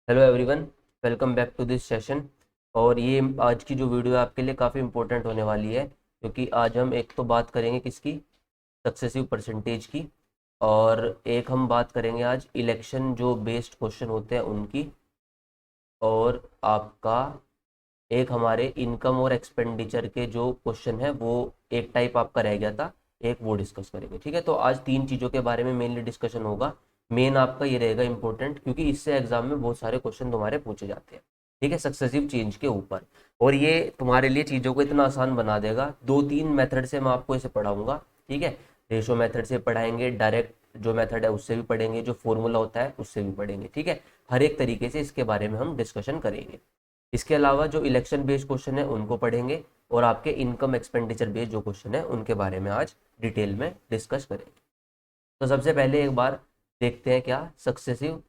Hello everyone, welcome back to this session. और ये आज की जो वीडियो है आपके लिए काफ़ी इंपॉर्टेंट होने वाली है, क्योंकि आज हम एक तो बात करेंगे किसकी, सक्सेसिव परसेंटेज की। और एक हम बात करेंगे आज इलेक्शन जो बेस्ड क्वेश्चन होते हैं उनकी। और आपका एक हमारे इनकम और एक्सपेंडिचर के जो क्वेश्चन है वो एक टाइप आपका रह गया था, एक वो डिस्कस करेंगे। ठीक है, तो आज तीन चीज़ों के बारे में मेनली डिस्कशन होगा। मेन आपका ये रहेगा इंपॉर्टेंट, क्योंकि इससे एग्जाम में बहुत सारे क्वेश्चन तुम्हारे पूछे जाते हैं। ठीक है, सक्सेसिव चेंज के ऊपर। और ये तुम्हारे लिए चीज़ों को इतना आसान बना देगा। दो तीन मेथड से मैं आपको इसे पढ़ाऊंगा। ठीक है, रेशो मेथड से पढ़ाएंगे, डायरेक्ट जो मेथड है उससे भी पढ़ेंगे, जो फॉर्मूला होता है उससे भी पढ़ेंगे। ठीक है, हर एक तरीके से इसके बारे में हम डिस्कशन करेंगे। इसके अलावा जो इलेक्शन बेस्ड क्वेश्चन है उनको पढ़ेंगे, और आपके इनकम एक्सपेंडिचर बेस्ड जो क्वेश्चन है उनके बारे में आज डिटेल में डिस्कस करेंगे। तो सबसे पहले एक बार देखते हैं क्या सक्सेसिव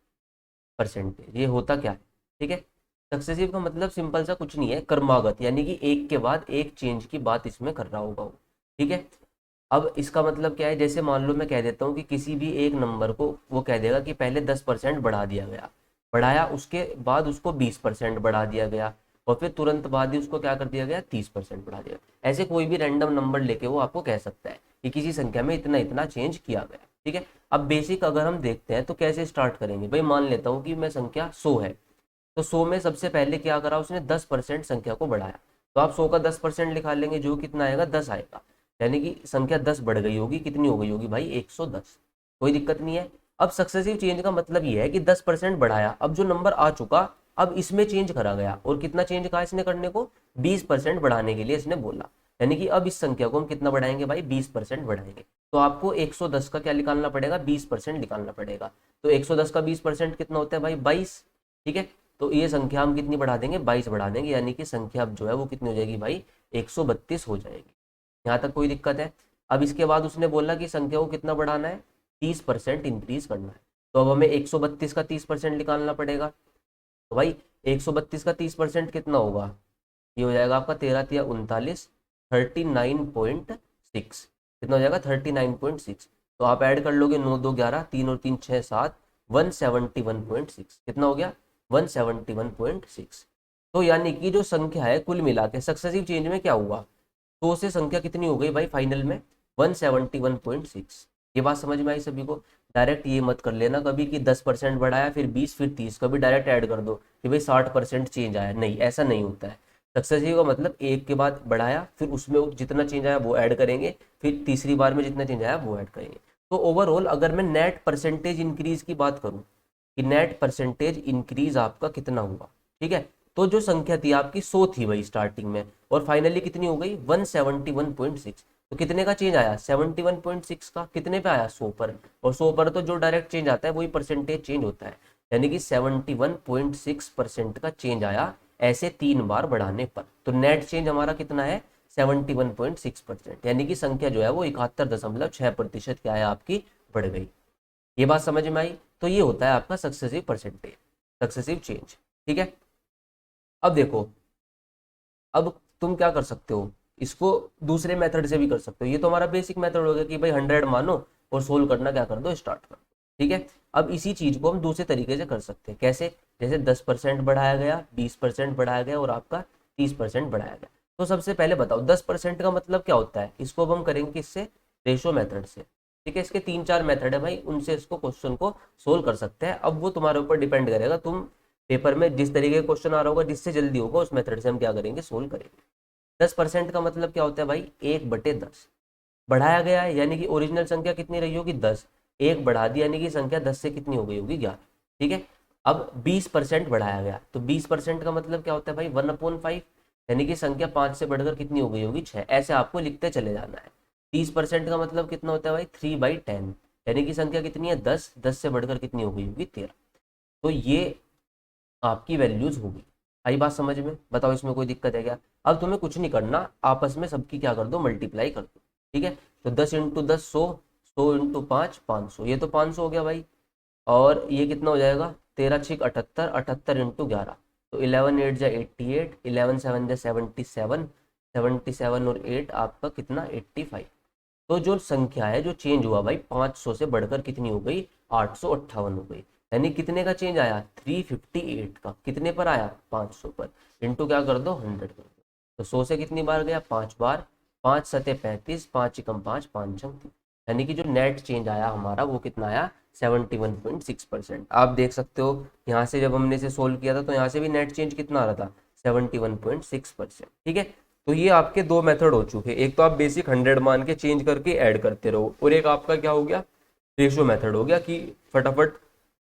परसेंटेज ये होता क्या है। ठीक है, सक्सेसिव का मतलब सिंपल सा कुछ नहीं है, क्रमागत, यानी कि एक के बाद एक चेंज की बात इसमें कर रहा होगा वो। ठीक है, अब इसका मतलब क्या है, जैसे मान लो मैं कह देता हूँ कि किसी भी एक नंबर को वो कह देगा कि पहले 10% बढ़ा दिया गया, बढ़ाया, उसके बाद उसको 20% बढ़ा दिया गया, और फिर तुरंत बाद ही उसको क्या कर दिया गया, 30% बढ़ा दिया गया। ऐसे कोई भी रैंडम नंबर लेके वो आपको कह सकता है कि किसी संख्या में इतना इतना चेंज किया गया। ठीक है, अब बेसिक अगर हम देखते हैं तो कैसे स्टार्ट करेंगे भाई। मान लेता हूँ कि मैं संख्या 100 है, तो 100 में सबसे पहले क्या करा, उसने 10% संख्या को बढ़ाया। तो आप 100 का 10% निकाल लेंगे, जो कितना आएगा, 10 आएगा। यानी कि संख्या 10 बढ़ गई होगी, कितनी हो गई होगी भाई, 110। कोई दिक्कत नहीं है। अब सक्सेसिव चेंज का मतलब ये है कि 10% बढ़ाया, अब जो नंबर आ चुका अब इसमें चेंज करा गया, और कितना चेंज कहा इसने करने को, 20% बढ़ाने के लिए इसने बोला। यानी कि अब इस संख्या को हम कितना बढ़ाएंगे भाई, 20% बढ़ाएंगे। तो आपको 110 का क्या निकालना पड़ेगा, 20% निकालना पड़ेगा। तो 110 का 20% कितना होता है भाई, 22। ठीक है, तो ये संख्या हम कितनी बढ़ा देंगे, 22 बढ़ा देंगे, यानी कि संख्या अब जो है वो कितनी हो जाएगी भाई, 132 हो जाएगी। यहाँ तक कोई दिक्कत है। अब इसके बाद उसने बोला कि संख्या को कितना बढ़ाना है, 30% इंक्रीज करना है। तो अब हमें 132 का 30% निकालना पड़ेगा। तो भाई 132 का 30% कितना होगा, ये हो जाएगा आपका 13 या 39, 39.6। कितना हो जाएगा, 39.6। तो आप ऐड कर लोगे, 9 2 11, 3 और 3 6 7, 171.6। कितना हो गया, 171.6। तो यानी कि जो संख्या है कुल मिला के सक्सेसिव चेंज में क्या हुआ, 100 से संख्या कितनी हो गई भाई फाइनल में, 171.6। ये बात समझ में आई सभी को। डायरेक्ट ये मत कर लेना कभी कि 10% बढ़ाया फिर 20 फिर 30, कभी डायरेक्ट ऐड कर दो कि भाई 60% चेंज आया, नहीं, ऐसा नहीं होता है। सक्सेसिव का मतलब एक के बाद बढ़ाया, फिर उसमें जितना चेंज आया वो ऐड करेंगे, फिर तीसरी बार में जितना चेंज आया वो ऐड करेंगे। तो ओवरऑल अगर मैं नेट परसेंटेज इंक्रीज की बात करूं कि नेट परसेंटेज इंक्रीज आपका कितना हुआ, ठीक है, तो जो संख्या थी आपकी 100 थी वही स्टार्टिंग में, और फाइनली कितनी हो गई, 171.6। तो कितने का चेंज आया, 71.6 का। कितने पे आया, 100 पर। और 100 पर तो जो डायरेक्ट चेंज आता है वही परसेंटेज चेंज होता है। यानी कि 71.6% का चेंज आया, ऐसे 3 बार बढ़ाने पर। तो नेट चेंज हमारा कितना है, 71.6%। यानी कि संख्या जो है वो 71.6% क्या है आपकी, बढ़ गई। ये बात समझ में आई। तो ये होता है आपका सक्सेसिव परसेंटेज, सक्सेसिव चेंज। ठीक है, अब देखो, अब तुम क्या कर सकते हो, इसको दूसरे मेथड से भी कर सकते हो। ये तो हमारा बेसिक मेथड हो गया कि भाई 100 मानो और सोल्व करना क्या कर दो, स्टार्ट कर दो। ठीक है, अब इसी चीज को हम दूसरे तरीके से कर सकते हैं। कैसे, जैसे 10% बढ़ाया गया, 20% बढ़ाया गया, और आपका 30% बढ़ाया गया। तो सबसे पहले बताओ 10% का मतलब क्या होता है, इसको अब हम करेंगे किससे, रेशो मेथड से। ठीक है, इसके 3 4 मेथड है भाई, उनसे इसको क्वेश्चन को सोल्व कर सकते हैं। अब वो तुम्हारे ऊपर डिपेंड करेगा, तुम पेपर में जिस तरीके का क्वेश्चन आ रहा होगा, जिससे जल्दी होगा, उस मेथड से हम क्या करेंगे, सोल्व करेंगे। 10% का मतलब क्या होता है भाई, 1/10 बढ़ाया गया है, यानी कि ओरिजिनल संख्या कितनी रही होगी, 10, एक बढ़ा दिया, यानी कि संख्या 10 से कितनी हो गई होगी, 11। ठीक है, अब 20% बढ़ाया गया, तो 20% का मतलब क्या होता है भाई, 1/5, यानी कि संख्या 5 से बढ़कर कितनी हो गई होगी, 6। ऐसे आपको लिखते चले जाना है। 30% का मतलब कितना होता है भाई, 3/10, यानी कि संख्या कितनी है, 10, 10 से बढ़कर कितनी हो गई होगी, 13। तो ये आपकी वैल्यूज होगी। आई बात समझ में, बताओ इसमें कोई दिक्कत है क्या। अब तुम्हें कुछ नहीं करना, आपस में सबकी क्या कर दो, मल्टीप्लाई कर दो। ठीक है, तो 10 × 10 100, 100 × 5 500, ये तो 500 हो गया भाई। और ये कितना हो जाएगा, 13 6 78, 78 × 11, तो 11 8 × 88, 11 7 × 77, 77 और 8 आपका कितना, 85। तो जो संख्या है जो चेंज हुआ भाई, 500 से बढ़कर कितनी हो गई, 858 हो गई। यानी कितने का चेंज आया, 358 का, कितने पर आया, 500 पर, इंटू क्या कर दो, 100 कर दो। तो 100 से कितनी बार गया, 5 बार, 5 सते 35, 5 एकम 5, 5 छंग 3। यानी कि जो नेट चेंज आया हमारा वो कितना आया, 71.6%। आप देख सकते हो यहाँ से जब हमने इसे सोल्व किया था तो यहाँ से भी नेट चेंज कितना आ रहा था, 71.6%। ठीक है, तो ये आपके दो मेथड हो चुके, एक तो आप बेसिक 100 मान के चेंज करके ऐड करते रहो, और एक आपका क्या हो गया, रेशियो मेथड हो गया कि फटाफट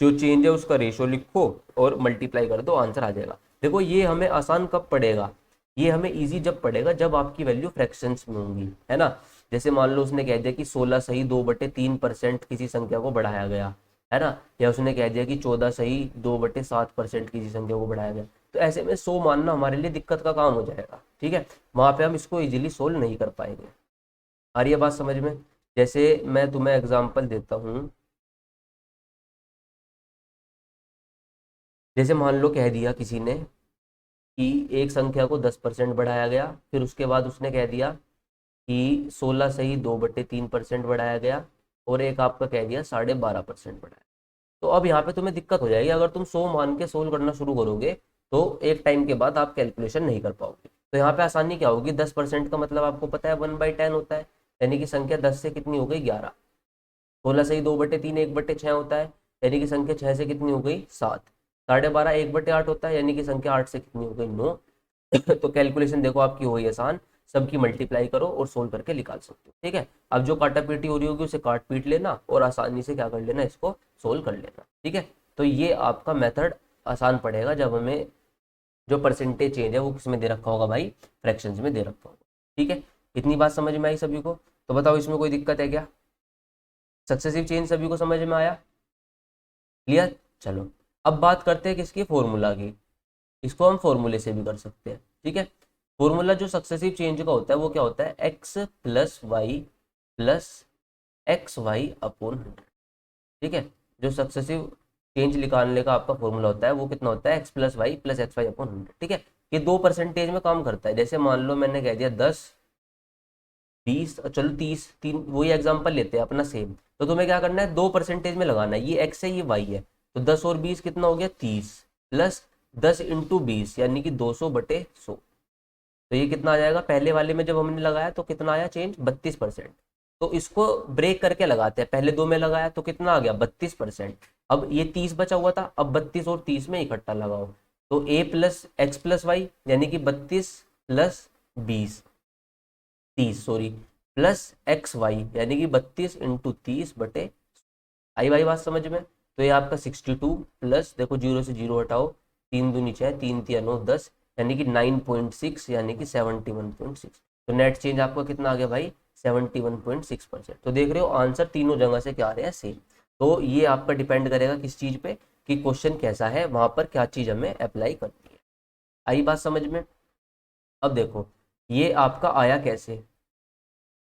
जो चेंज है उसका रेशियो लिखो और मल्टीप्लाई कर दो, आंसर आ जाएगा। देखो ये हमें आसान कब पड़ेगा, ये हमें इजी जब पड़ेगा जब आपकी वैल्यू फ्रैक्शंस में होंगी, है ना। जैसे मान लो उसने कह दिया कि 16 सही 2/3% किसी संख्या को बढ़ाया गया, है ना, या उसने कह दिया कि 14 सही 2/7% किसी संख्या को बढ़ाया गया, तो ऐसे में 100 मानना हमारे लिए दिक्कत का काम हो जाएगा। ठीक है, वहां पे हम इसको इजीली सोल्व नहीं कर पाएंगे। आ रही है बात समझ में। जैसे मैं तुम्हें एग्जांपल देता हूँ, जैसे मान लो कह दिया किसी ने कि एक संख्या को 10% बढ़ाया गया, फिर उसके बाद उसने कह दिया कि 16 से ही 2/3% बढ़ाया गया, और एक आपका कह दिया 12.5% बढ़ाया। तो अब यहाँ पे तुम्हें दिक्कत हो जाएगी, अगर तुम 100 मान के सोल्व करना शुरू करोगे तो एक टाइम के बाद आप कैलकुलेशन नहीं कर पाओगे। तो यहाँ पे आसानी क्या होगी, 10% का मतलब आपको पता है 1/10 होता है, यानी कि संख्या 10 से कितनी हो गई, 11। 16 से ही 2/3 1/6 होता है, यानी कि संख्या 6 से कितनी हो गई, 7। 12.5 1/8 होता है, यानी कि संख्या 8 से कितनी हो गई, 9। तो कैलकुलेशन देखो आपकी हो गई आसान, सबकी मल्टीप्लाई करो और सोल्व करके निकाल सकते हो। ठीक है, अब जो काटा पीटी हो रही होगी उसे काट पीट लेना और आसानी से क्या कर लेना, इसको सोल्व कर लेना। ठीक है, तो ये आपका मेथड आसान पड़ेगा जब हमें जो परसेंटेज चेंज है वो किस में दे रखा होगा भाई, फ्रैक्शंस में दे रखा होगा। ठीक है, इतनी बात समझ में आई सभी को, तो बताओ इसमें कोई दिक्कत है क्या, सक्सेसिव चेंज सभी को समझ में आया, क्लियर। चलो अब बात करते हैं किसकी, फॉर्मूला की। इसको हम फॉर्मूले से भी कर सकते हैं। ठीक है, फॉर्मूला जो सक्सेसिव चेंज का होता है वो क्या होता है, X plus Y plus X Y upon 100। ठीक है, जो सक्सेसिव चेंज निकालने का आपका फॉर्मूला होता है वो कितना होता है, X plus Y plus X Y upon 100। ठीक है, ये 2% में काम करता है। जैसे मान लो मैंने कह दिया 10 20, चलो 30, तीन वही एग्जांपल लेते हैं अपना सेम। तो तुम्हें क्या करना है, 2% में लगाना है, ये एक्स है ये वाई है, तो 10 और 20 कितना हो गया, 30, प्लस 10 इंटू 20 यानी कि 200/100। तो ये कितना आ जाएगा, पहले वाले में जब हमने लगाया तो कितना आया चेंज, 32%। तो इसको ब्रेक करके लगाते हैं, पहले दो में लगाया तो कितना आ गया, 32%। अब ये 30 बचा हुआ था, अब 32 और 30 में इकट्ठा लगाओ, तो A plus X plus Y यानी कि 32 plus 20, 30 sorry, plus X Y यानी कि 32 इंटू 30/, आई भाई बात समझ में। तो ये आपका 62 प्लस, देखो जीरो से जीरो हटाओ, 3 दूनी 6, 3 तिया 9 10, यानी कि 9.6 यानी कि 71.6। तो नेट चेंज आपका कितना आ गया भाई, 71.6%। तो देख रहे हो आंसर तीनों जगह से क्या आ रहे हैं, सेम। तो ये आपका डिपेंड करेगा किस चीज पे, कि क्वेश्चन कैसा है, वहां पर क्या चीज हमें अप्लाई करनी है। आई बात समझ में। अब देखो ये आपका आया कैसे,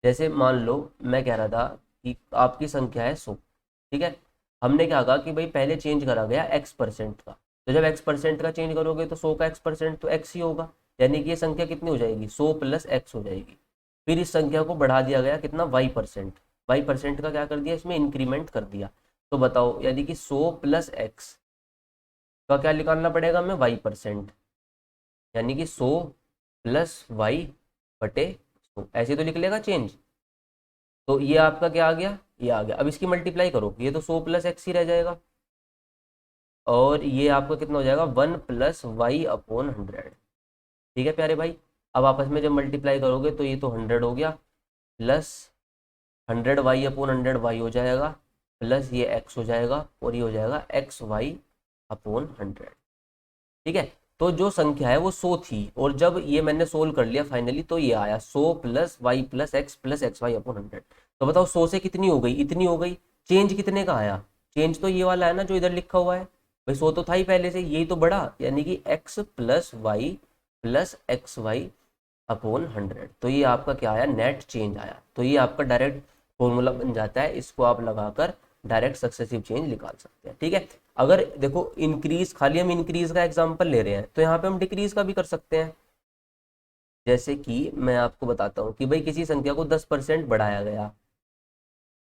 जैसे मान लो मैं कह रहा था कि आपकी संख्या है 100। ठीक है, हमने क्या कहा कि भाई पहले चेंज करा गया x% का, तो जब x% का चेंज करोगे तो 100 का x% तो x ही होगा, यानी कि ये संख्या कितनी हो जाएगी, 100 प्लस x हो जाएगी। फिर इस संख्या को बढ़ा दिया गया कितना, y% का क्या कर दिया, इसमें इंक्रीमेंट कर दिया। तो बताओ यानी कि 100 प्लस x का क्या निकालना पड़ेगा हमें, y%, यानी कि 100 प्लस y/100, ऐसे तो लिख लेगा चेंज। तो ये आपका क्या आ गया, ये आ गया। अब इसकी मल्टीप्लाई करो, ये तो 100 प्लस एक्स ही रह जाएगा, और ये आपका कितना हो जाएगा, 1 प्लस वाई अपॉन 100। ठीक है प्यारे भाई, अब आपस में जब मल्टीप्लाई करोगे तो ये तो 100 हो गया, प्लस 100 y/100 y हो जाएगा, प्लस ये x हो जाएगा, और ये हो जाएगा xy/100। ठीक है, तो जो संख्या है वो 100 थी, और जब ये मैंने सोल्व कर लिया फाइनली तो ये आया 100 plus Y plus X plus X Y upon 100। तो बताओ 100 से कितनी हो गई, इतनी हो गई। चेंज कितने का आया, चेंज तो ये वाला है ना जो इधर लिखा हुआ है, भाई 100 तो था ही पहले से, यही तो बढ़ा, यानी कि X plus Y plus X Y upon 100। तो ये आपका क्या आया, नेट चेंज आया। तो ये आपका डायरेक्ट फॉर्मूला बन जाता है, इसको आप लगाकर डायरेक्ट सक्सेसिव चेंज निकाल सकते हैं। ठीक है, अगर देखो इंक्रीज, खाली हम इंक्रीज का एग्जांपल ले रहे हैं तो यहाँ पे हम डिक्रीज का भी कर सकते हैं। जैसे कि मैं आपको बताता हूँ कि भाई किसी संख्या को 10% बढ़ाया गया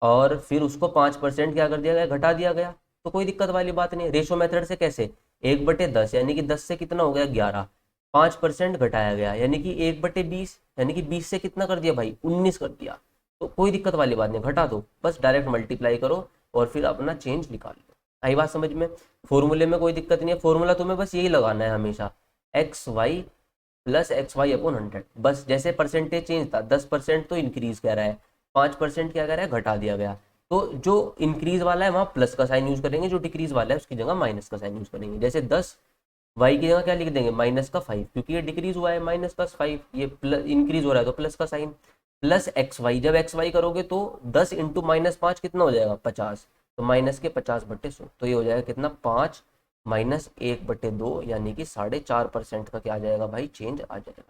और फिर उसको 5% क्या कर दिया गया, घटा दिया गया। तो कोई दिक्कत वाली बात नहीं है। रेशो मेथड से कैसे, 1/10 यानी कि 10 से कितना हो गया 11, 5% घटाया गया यानी कि 1/20 यानी कि 20 से कितना कर दिया भाई 19 कर दिया। तो कोई दिक्कत वाली बात नहीं, घटा दो, बस डायरेक्ट मल्टीप्लाई करो और फिर अपना चेंज निकाल लो। आई बात समझ में। फॉर्मूले में कोई दिक्कत नहीं है, फॉर्मूला तुम्हें बस यही लगाना है हमेशा, XY+XY/100। बस जैसे परसेंटेज चेंज था, 10% तो इंक्रीज कह रहा है, 5% क्या कह रहा है घटा दिया गया। तो जो इंक्रीज वाला है वहां प्लस का साइन यूज करेंगे, जो डिक्रीज वाला है उसकी जगह माइनस का साइन यूज करेंगे। जैसे 10 वाई की जगह क्या लिख देंगे -5, क्योंकि ये डिक्रीज हुआ है -5, ये प्लस इंक्रीज हो रहा है तो प्लस का साइन, प्लस XY। जब XY करोगे तो 10 इंटू -5 कितना हो जाएगा 50, तो माइनस के 50/100, तो ये हो जाएगा कितना 5 -1/2 यानी कि 4.5% का क्या आ जाएगा भाई चेंज आ जाएगा।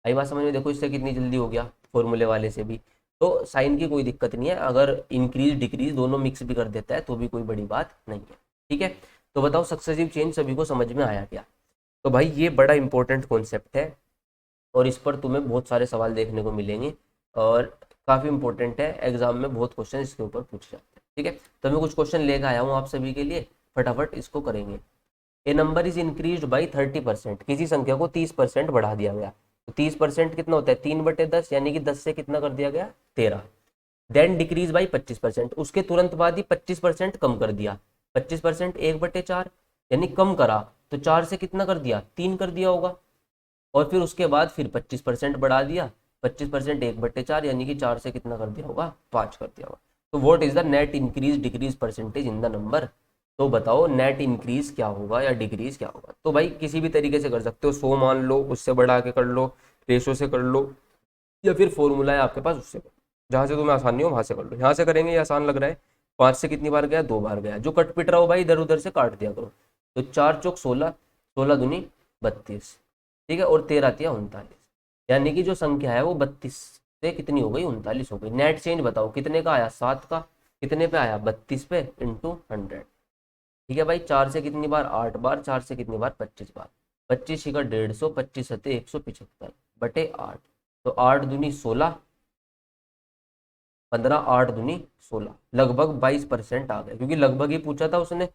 आई बात समझ में। देखो इससे कितनी जल्दी हो गया फॉर्मूले वाले से भी। तो साइन की कोई दिक्कत नहीं है, अगर इंक्रीज डिक्रीज दोनों मिक्स भी कर देता है तो भी कोई बड़ी बात नहीं है। ठीक है, तो बताओ सक्सेसिव चेंज सभी को समझ में आया क्या। तो भाई ये बड़ा इंपॉर्टेंट कॉन्सेप्ट है और इस पर तुम्हें बहुत सारे सवाल देखने को मिलेंगे और काफ़ी इंपॉर्टेंट है, एग्जाम में बहुत क्वेश्चन इसके ऊपर पूछे जाते हैं। ठीक है, तो मैं कुछ क्वेश्चन लेकर आया हूँ आप सभी के लिए, फटाफट इसको करेंगे। ए नंबर इज इंक्रीज बाई 30%, किसी संख्या को 30% बढ़ा दिया गया। तो 30% कितना होता है 3/10 यानी कि 10 से कितना कर दिया गया 13। देन डिक्रीज बाई 25%, उसके तुरंत बाद ही 25% कम कर दिया। 25% 1/4 यानी कम करा, तो 4 से कितना कर दिया 3 कर दिया होगा। और फिर उसके बाद फिर 25% बढ़ा दिया, 25% 1/4 यानी कि 4 से कितना कर दिया होगा 5 कर दिया होगा। तो what is the net increase decrease percentage in the number. तो बताओ नेट इंक्रीज क्या होगा या डिक्रीज क्या होगा। तो भाई किसी भी तरीके से कर सकते हो, 100 मान लो, उससे बढ़ा के कर लो, रेशो से कर लो, या फिर फॉर्मूला है आपके पास उससे कर लो, जहाँ से तुम्हें आसानी हो वहां से कर लो। यहाँ से करेंगे ये आसान लग रहा है, 5 से कितनी बार गया 2 बार गया, जो कट पिट रहा हो भाई इधर उधर से काट दिया करो। तो 4 चौक 16, 16 दूनी 32, ठीक है, और 13 तिया 39, यानी कि जो संख्या है वो 32 से कितनी हो गई 39 हो गई। नेट चेंज बताओ कितने का आया 7 का, कितने पे आया 32 पे इंटू 100। ठीक है भाई, 4 से कितनी बार 8 बार, 4 से कितनी बार 25 बार, 25 का 150, 25 सत्ते 175/8। तो 8 दूनी 16, 15, 8 दूनी 16, लगभग 22% आ गया, क्योंकि लगभग ही पूछा था उसने।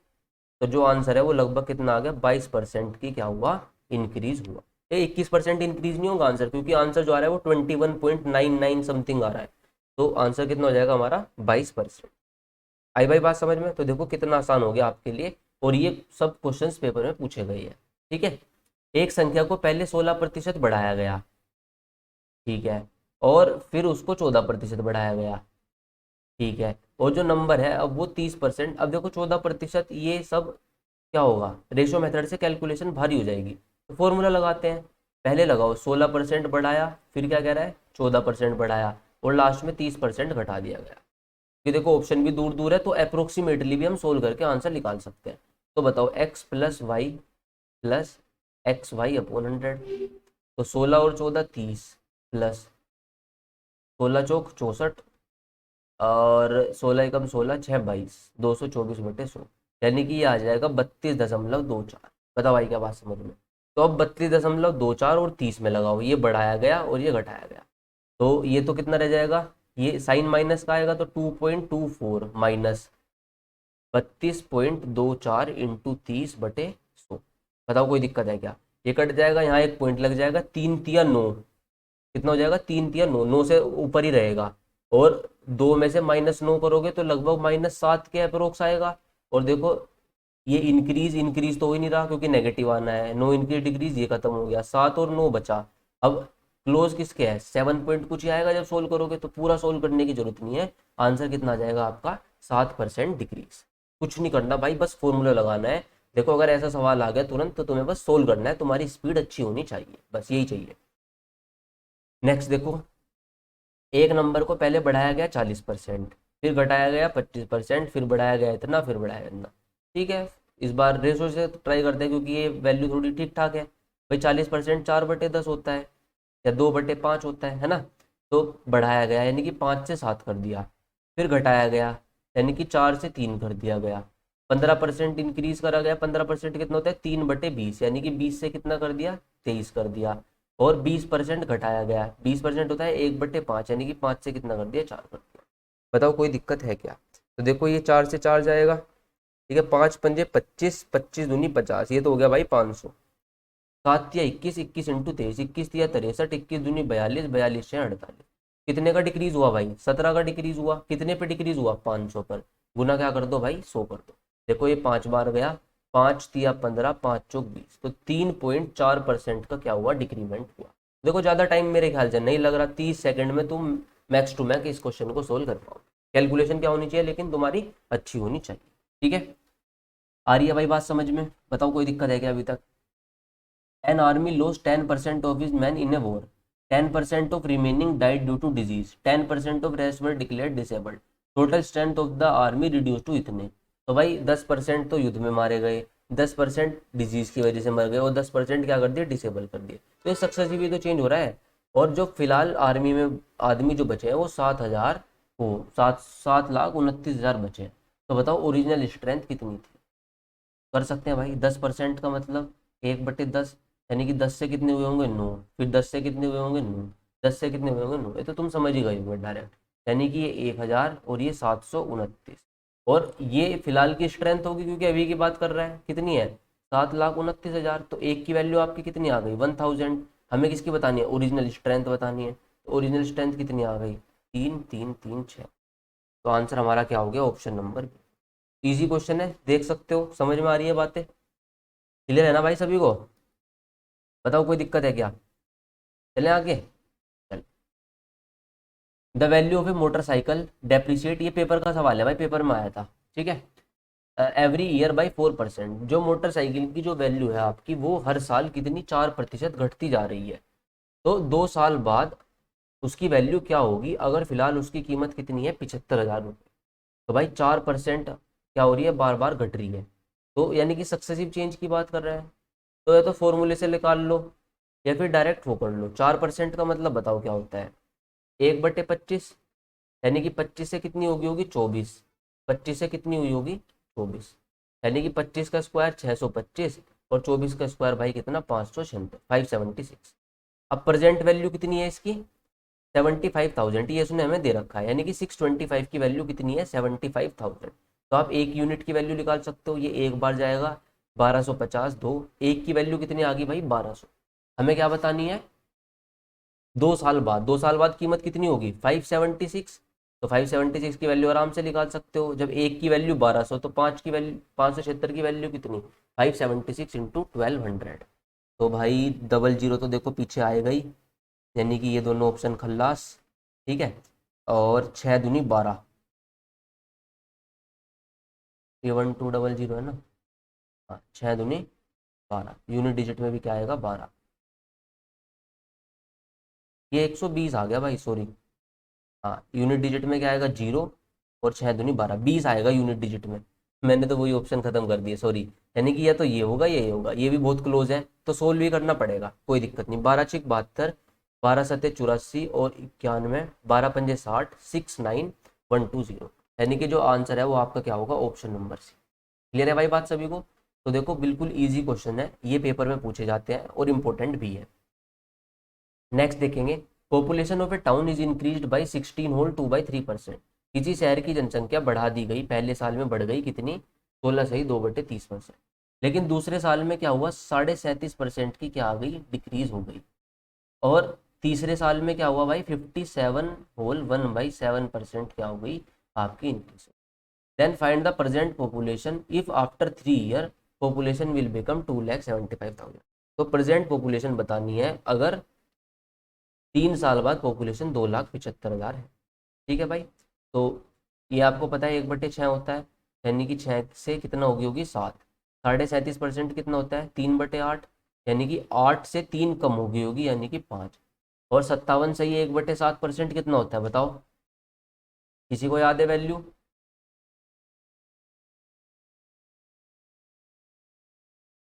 तो जो आंसर है वो लगभग कितना आ गया 22% की क्या हुआ इंक्रीज हुआ। ये 21% इंक्रीज नहीं होगा आंसर, क्योंकि आंसर जो आ रहा है वो 21.99 समथिंग आ रहा है। तो आंसर कितना हो जाएगा हमारा 22%। आई भाई बात समझ में। तो देखो कितना आसान हो गया आपके लिए, और ये सब क्वेश्चंस पेपर में पूछे गए हैं। ठीक है, एक संख्या को पहले 16% बढ़ाया गया, ठीक है, और फिर उसको 14% बढ़ाया गया, ठीक है, और जो नंबर है अब वो 30%। अब देखो 14%, ये सब क्या होगा रेशो मेथड से कैलकुलेशन भारी हो जाएगी। तो फॉर्मूला लगाते हैं, पहले लगाओ 16% बढ़ाया, फिर क्या कह रहा है 14% बढ़ाया, और लास्ट में 30% घटा दिया गया। कि देखो ऑप्शन भी दूर दूर है तो अप्रोक्सीमेटली भी हम सोल्व करके आंसर निकाल सकते हैं। तो बताओ x+y+xy/100, तो 16 और 14 30, प्लस 16 चौक 64, और 16 एकम 16, 6 22, 224/100, यानी कि ये आ जाएगा 32.24। बताओ भाई क्या बात समझ में। तो अब 32.24 और 30 में लगाओ, ये बढ़ाया गया और ये घटाया गया, तो ये तो कितना रह जाएगा, ये साइन माइनस का आएगा तो 2.24 माइनस 32.24 इंटू 30/100। बताओ कोई दिक्कत है क्या। ये कट जाएगा, यहाँ एक पॉइंट लग जाएगा, 3 तिया 9, कितना हो जाएगा 3 तिया 9, 9 से ऊपर ही रहेगा, और 2 में से -9 करोगे तो लगभग -7 के अप्रोक्स आएगा। और देखो ये इंक्रीज इंक्रीज तो हो ही नहीं रहा, क्योंकि नेगेटिव आना है, 9 इंक्रीज डिक्रीज ये खत्म हो गया, 7 और 9 बचा। अब क्लोज किसके है 7 पॉइंट कुछ ही आएगा जब सोल्व करोगे, तो पूरा सोल्व करने की जरूरत नहीं है। आंसर कितना आ जाएगा आपका 7% डिक्रीज। कुछ नहीं करना भाई, बस फॉर्मूला लगाना है। देखो अगर ऐसा सवाल आ गया तुरंत तो तुम्हें बस सोल्व करना है, तुम्हारी स्पीड अच्छी होनी चाहिए, बस यही चाहिए। नेक्स्ट देखो, एक नंबर को पहले बढ़ाया गया 40%, फिर घटाया गया 25%, फिर बढ़ाया गया इतना, फिर बढ़ाया गया इतना। ठीक है, इस बार रेशो से ट्राई करते हैं, क्योंकि ये वैल्यू थोड़ी ठीक ठाक है भाई। 40% 4/10 होता है या 2/5 होता है ना। तो बढ़ाया गया यानी कि 5 से 7 कर दिया, फिर घटाया गया यानी कि 4 से 3 कर दिया गया, 15% इंक्रीज करा गया। 15% कितना होता है 3/20, यानी कि 20 से कितना कर दिया 23 कर दिया, और 20% घटाया गया, 20% होता है 1/5, यानी कि 5 से कितना कर दिया 4 कर दिया। बताओ कोई दिक्कत है क्या। तो देखो ये 4 से 4 जाएगा, ठीक है, 5 पंजे 25, 25 दूनी 50, ये तो हो गया भाई 500। 7 या 21, 21 × 23, 21 × 63, 21 दूनी 42, 42 × 48, कितने का डिक्रीज हुआ भाई? 17 का डिक्रीज हुआ। कितने पे डिक्रीज हुआ? 500 पर। गुना क्या कर दो भाई? 100 कर दो। देखो ये 5 बार गया, 5 × 3 = 15, 5 × 4 = 20, तो 3.4% का क्या हुआ? डिक्रीमेंट हुआ। देखो ज्यादा टाइम मेरे ख्याल से नहीं लग रहा, 30 सेकंड में तुम मैक्स टू मैक्स इस क्वेश्चन को सोल्व कर पाओ। कैलकुलेशन क्या होनी चाहिए लेकिन तुम्हारी? अच्छी होनी चाहिए। ठीक है, आ रही है भाई बात समझ में? बताओ कोई दिक्कत है क्या अभी तक? An army lost 10% of his men in a war. 10% of remaining died due to disease. 10% of rest were declared disabled. Total strength of the army reduced to इतने। तो भाई 10% तो युद्ध में मारे गए, 10% डिजीज की वजह से मर गए और 10% क्या कर दिए? डिसेबल कर दिए। तो ये सक्सेसिव तो चेंज हो रहा है। और जो फिलहाल आर्मी में आदमी जो बचे हैं वो 7,000 हो 7,29,000 बचे हैं। तो बताओ ओरिजिनल स्ट्रेंथ कितनी थी? कर सकते हैं भाई। 10% का मतलब 1/10, यानी कि 10 से कितने हुए होंगे? 9। फिर 10 से कितने हुए होंगे? 9। 10 से कितने हुए होंगे? 9। ये तो तुम समझ ही गए होंगे डायरेक्ट। यानी कि ये 1,000 और ये 729, और ये फिलहाल की स्ट्रेंथ होगी क्योंकि अभी की बात कर रहा है। कितनी है? 7,29,000। तो एक की वैल्यू आपकी कितनी आ गई? 1,000। हमें किसकी बतानी है? ओरिजिनल स्ट्रेंथ बतानी है। तो ओरिजिनल स्ट्रेंथ कितनी आ गई? 3,3,3,6। तो आंसर हमारा क्या हो गया? Option number B. Easy question है, देख सकते हो। समझ में आ रही है बातें? क्लियर है ना भाई सभी को? बताओ कोई दिक्कत है क्या? चलें आगे। चल, the value of A motorcycle depreciate, ये पेपर का सवाल है भाई, पेपर में आया था। ठीक है, एवरी ईयर बाई 4%। जो मोटरसाइकिल की जो वैल्यू है आपकी वो हर साल कितनी? 4% घटती जा रही है। तो 2 साल बाद उसकी वैल्यू क्या होगी अगर फिलहाल उसकी कीमत कितनी है? 75,000 रुपये। तो भाई 4% क्या हो रही है? बार बार घट रही है। तो यानी कि सक्सेसिव चेंज की बात कर रहा है। तो या तो फॉर्मूले से निकाल लो या फिर डायरेक्ट वो कर लो। 4% का मतलब बताओ क्या होता है? 1/25, यानी कि 25 से कितनी होगी? होगी 24। 25 से कितनी हुई होगी? 24। यानी कि 25 का स्क्वायर 625 और 24 का स्क्वायर भाई कितना? 576। अब प्रेजेंट वैल्यू कितनी है इसकी? 75,000। ये इसने हमें दे रखा है, यानी कि 625 की वैल्यू कितनी है? 75,000। तो आप एक यूनिट की वैल्यू निकाल सकते हो। ये एक बार जाएगा 1250, दो एक की वैल्यू कितनी आ गई भाई? 1200। हमें क्या बतानी है? 2 साल बाद। 2 साल बाद कीमत कितनी होगी? 576। तो 576 की वैल्यू आराम से निकाल सकते हो। जब एक की वैल्यू 1200 तो 5 की वैल्यू 576 की वैल्यू कितनी? 576 इंटू 1200। तो भाई डबल जीरो तो देखो पीछे आएगा ही, यानी कि ये दोनों ऑप्शन खल्लास। ठीक है, और 6 दूनी 12, ये 1200 है ना? हाँ, 6 दूनी 12, यूनिट डिजिट में भी क्या आएगा? 12। ये 120 आ गया भाई, सॉरी। हाँ, यूनिट डिजिट में क्या आएगा? 0, और 6 दूनी 12, 20 आएगा यूनिट डिजिट में। मैंने तो वही ऑप्शन खत्म कर दिए, सॉरी। यानी कि या तो ये होगा या ये होगा, ये भी बहुत क्लोज है तो सोल्व भी करना पड़ेगा, कोई दिक्कत नहीं। 12×6 = 72, 12×7 = 84 और 91, 12×5 = 60, 69120। यानी कि जो आंसर है वो आपका क्या होगा? Option number C. क्लियर है भाई बात सभी को? तो देखो बिल्कुल इजी क्वेश्चन है, ये पेपर में पूछे जाते हैं और इम्पोर्टेंट भी है। नेक्स्ट देखेंगे, population of a town is increased by 16 whole 2/3%। किसी शहर की जनसंख्या बढ़ा दी गई, पहले साल में बढ़ गई कितनी? 16 सही 2/30%। लेकिन दूसरे साल में क्या हुआ? 37.5% की क्या आ गई? डिक्रीज हो गई। और तीसरे साल में क्या हुआ भाई? 57 होल 1/7% क्या हो गई? आपकी increase. Then find the present population if after 3 year population will become 2,75,000। तो प्रेजेंट पॉपुलेशन बतानी है अगर 3 साल बाद पॉपुलेशन 2,75,000 है। ठीक है भाई, तो ये आपको पता है 1/6 होता है, यानी कि 6 से कितना होगी 7। 37.5% कितना होता है? 3/8, यानी कि 8 से 3 कम होगी यानी कि 5। और 57 से ये 1/7% कितना होता है बताओ? किसी को याद है वैल्यू?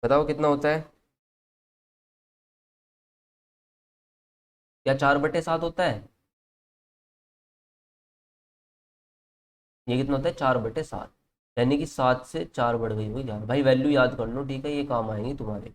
बताओ कितना होता है? क्या 4/7 होता है? ये कितना होता है? 4/7, यानी कि 7 से 4 बढ़ गई हुई 11। भाई वैल्यू याद कर लो, ठीक है, ये काम आएंगी तुम्हारे।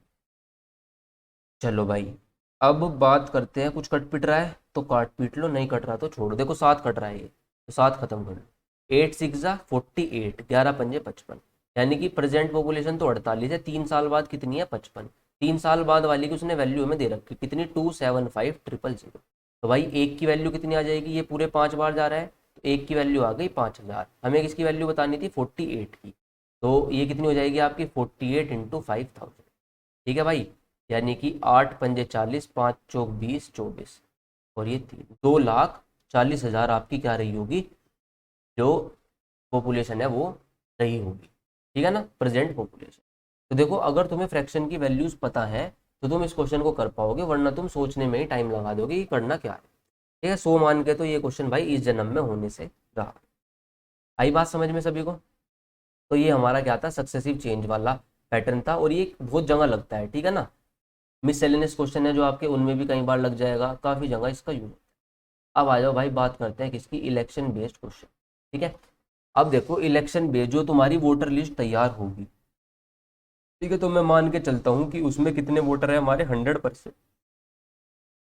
चलो भाई, अब बात करते हैं, कुछ कट पिट रहा है तो काट पीट लो, नहीं कट रहा तो छोड़ो। देखो 7 कट रहा है ये, तो 7 खत्म कर लो। 8×6 = 48, 11×5 = 55। यानी कि प्रेजेंट पॉपुलेशन तो 48 है, 3 साल बाद कितनी है 55। 3 साल बाद वाली की उसने वैल्यू हमें दे रखी कितनी 275000। तो भाई एक की वैल्यू कितनी आ जाएगी, ये पूरे 5 बार जा रहा है तो एक की वैल्यू आ गई 5000। हमें किसकी वैल्यू बतानी थी 48 की, तो ये कितनी हो जाएगी आपकी 48 इंटू 5000। ठीक है भाई, यानी कि 8 पंजे 40, 5 चौक 20 24, और ये 2,40,000 आपकी क्या रही होगी, जो पॉपुलेशन है वो रही होगी। ठीक है ना, प्रेजेंट पॉपुलेशन। तो देखो अगर तुम्हें फ्रैक्शन की वैल्यूज पता है तो तुम इस क्वेश्चन को कर पाओगे, वरना तुम सोचने में ही टाइम लगा दोगे कि करना क्या है। ठीक है, 100 मान के तो ये क्वेश्चन भाई इस जन्म में होने से रहा। आई बात समझ में सभी को। तो ये हमारा क्या था, सक्सेसिव चेंज वाला पैटर्न था, और ये बहुत जगह लगता है। ठीक है ना, मिससेलेनियस क्वेश्चन है जो आपके, उनमें भी कई बार लग जाएगा, काफी जगह इसका यूज। अब आ जाओ भाई, बात करते हैं किसकी, इलेक्शन बेस्ड क्वेश्चन। ठीक है, अब देखो इलेक्शन बेस्ड जो तुम्हारी वोटर लिस्ट तैयार होगी, ठीक है, तो मैं मान के चलता हूँ कि उसमें कितने वोटर है हमारे 100%।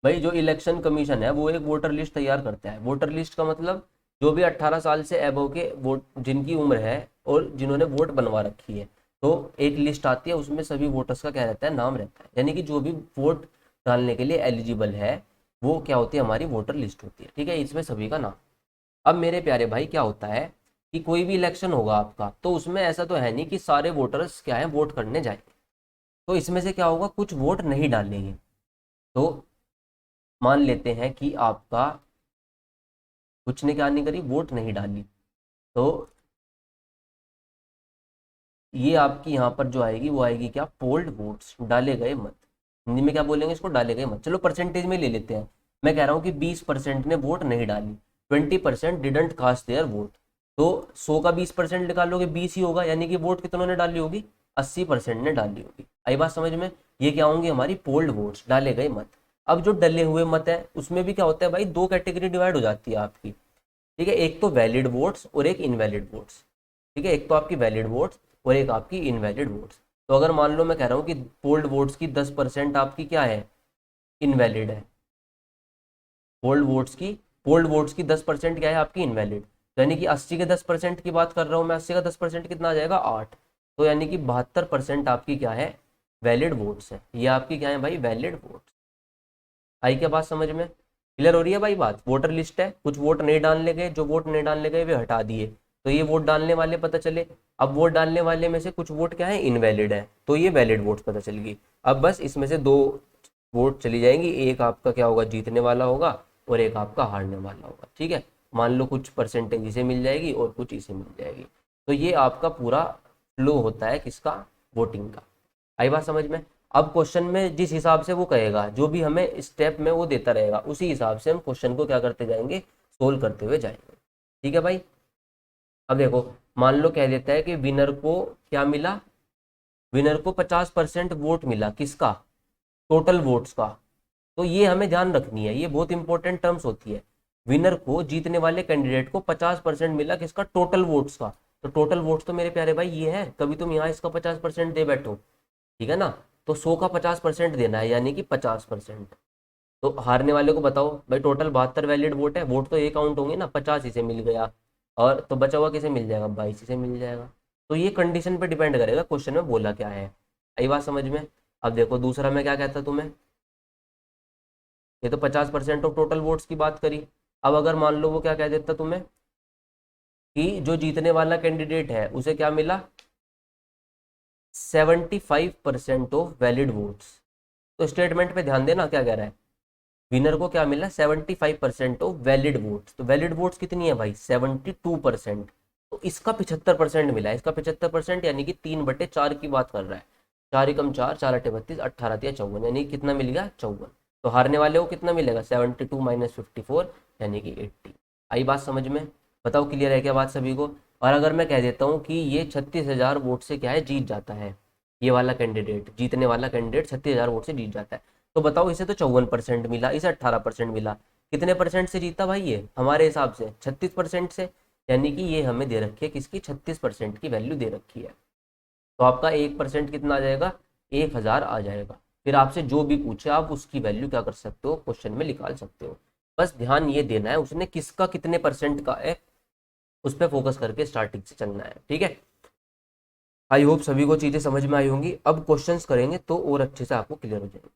भाई जो इलेक्शन कमीशन है वो एक वोटर लिस्ट तैयार करता है। वोटर लिस्ट का मतलब जो भी 18 साल से एबव के वोट जिनकी उम्र है और जिन्होंने वोट बनवा रखी है, तो एक लिस्ट आती है, उसमें सभी वोटर्स का क्या रहता है, नाम रहता है। यानी कि जो भी वोट डालने के लिए एलिजिबल है वो क्या होती है, हमारी वोटर लिस्ट होती है। ठीक है, इसमें सभी का नाम। अब मेरे प्यारे भाई क्या होता है कि कोई भी इलेक्शन होगा आपका, तो उसमें ऐसा तो है नहीं कि सारे वोटर्स क्या है वोट करने जाएंगे। तो इसमें से क्या होगा, कुछ वोट नहीं डालेंगे। तो मान लेते हैं कि आपका कुछ ने क्या नहीं करी, वोट नहीं डाली, तो ये आपकी यहाँ पर जो आएगी वो आएगी क्या, पोल्ड वोट्स, डाले गए मत। हिंदी में क्या बोलेंगे इसको, डाले गए मत। चलो परसेंटेज में ले लेते हैं। मैं कह रहा हूँ कि 20% ने वोट नहीं डाली, 20% डिडंट कास्ट देयर वोट। तो 100 का 20% निकालोगे 20 ही होगा, यानी कि वोट कितनों ने डाली होगी, 80% ने डाली होगी। आई बात समझ में। ये क्या होंगे, हमारी पोल्ड वोट्स, डाले गए मत। अब जो डले हुए मत है उसमें भी क्या होता है भाई, दो कैटेगरी डिवाइड हो जाती है आपकी। ठीक है, एक तो वैलिड वोट्स और एक इनवैलिड वोट्स। ठीक है, एक तो आपकी वैलिड वोट्स और एक आपकी इनवैलिड वोट्स। तो अगर मान लो मैं कह रहा हूँ कि पोल्ड वोट्स की 10% आपकी क्या है, इनवैलिड है। पोल्ड वोट्स की 10% क्या है आपकी, इनवैलिड। तो यानी कि 80 के 10% की बात कर रहा हूँ मैं, 80 का 10% कितना आ जाएगा, 8। तो यानी कि 72% आपकी क्या है, वैलिड वोट्स है। ये आपकी क्या है भाई, वैलिड वोट्स। आई क्या बात समझ में, क्लियर हो रही है भाई बात। वोटर लिस्ट है, कुछ वोट नहीं डालने गए, जो वोट नहीं डालने गए वे हटा दिए, तो ये वोट डालने वाले पता चले। अब वोट डालने वाले में से कुछ वोट क्या है, इनवैलिड है, तो ये वैलिड वोट्स पता चल गई। अब बस इसमें से दो वोट चली जाएंगी, एक आपका क्या होगा, जीतने वाला होगा, और एक आपका हारने वाला होगा। ठीक है, मान लो कुछ परसेंटेज इसे मिल जाएगी और कुछ इसे मिल जाएगी। तो ये आपका पूरा फ्लो होता है किसका, वोटिंग का। आई बात समझ में। अब क्वेश्चन में जिस हिसाब से वो कहेगा, जो भी हमें स्टेप में वो देता रहेगा, उसी हिसाब से हम क्वेश्चन को क्या करते जाएंगे, सोल्व करते हुए जाएंगे। ठीक है भाई। अब देखो, मान लो कह देता है कि विनर को क्या मिला, विनर को 50% वोट मिला, किसका, टोटल वोट्स का। तो ये हमें ध्यान रखनी है, ये बहुत इंपॉर्टेंट टर्म्स होती है। विनर को, जीतने वाले कैंडिडेट को 50% मिला, किसका, टोटल वोट्स का। तो टोटल वोट्स तो मेरे प्यारे भाई ये है, कभी तुम यहाँ इसका 50% दे बैठो। ठीक है ना, तो 100 का 50% देना है, यानी कि 50%। तो हारने वाले को बताओ भाई, टोटल 72 वैलिड वोट है, वोट तो ये काउंट होंगे ना, 50 इसे मिल गया, और तो बचा हुआ किसे मिल जाएगा, 22 इसे मिल जाएगा। तो ये कंडीशन पे डिपेंड करेगा क्वेश्चन में बोला क्या है। आई बात समझ में। अब देखो दूसरा मैं क्या कहता तुम्हें, ये तो 50% ऑफ टोटल वोट्स की बात करी। अब अगर मान लो वो क्या कह देता तुम्हें कि जो जीतने वाला कैंडिडेट है उसे क्या मिला, 75% ऑफ वैलिड वोट्स। तो स्टेटमेंट पे ध्यान देना क्या कह रहा है, विनर को क्या मिला, 75% ऑफ वैलिड वोट्स। तो वैलिड वोट्स कितनी है भाई, 72%। तो इसका 75% मिला है, इसका 75% यानी कि 3/4 की बात कर रहा है। 4 × 4 4 × 8 = 32, 18 × 54, यानी कितना मिल गया, 54। तो हारने वाले को कितना मिलेगा, 72 - 54, यानी कि 80। आई बात समझ में। बताओ क्लियर है क्या बात सभी को। और अगर मैं कह देता हूँ कि ये 36,000 वोट से क्या है, जीत जाता है, ये वाला कैंडिडेट, जीतने वाला कैंडिडेट 36,000 वोट से जीत जाता है, तो बताओ इसे तो 54% मिला, इसे 18% मिला, कितने परसेंट से जीता भाई ये, हमारे हिसाब से 36% से। यानी कि ये हमें दे रखी है किसकी, 36% की वैल्यू दे रखी है। तो आपका 1% कितना आ जाएगा, 1,000 आ जाएगा। फिर आपसे जो भी पूछे आप उसकी वैल्यू क्या कर सकते हो, क्वेश्चन में निकाल सकते हो। बस ध्यान ये देना है उसने किसका कितने परसेंट का है, उस पर फोकस करके स्टार्टिंग से चलना है। ठीक है। आई होप सभी को चीजें समझ में आई होंगी। अब क्वेश्चंस करेंगे तो और अच्छे से आपको क्लियर हो जाएंगे।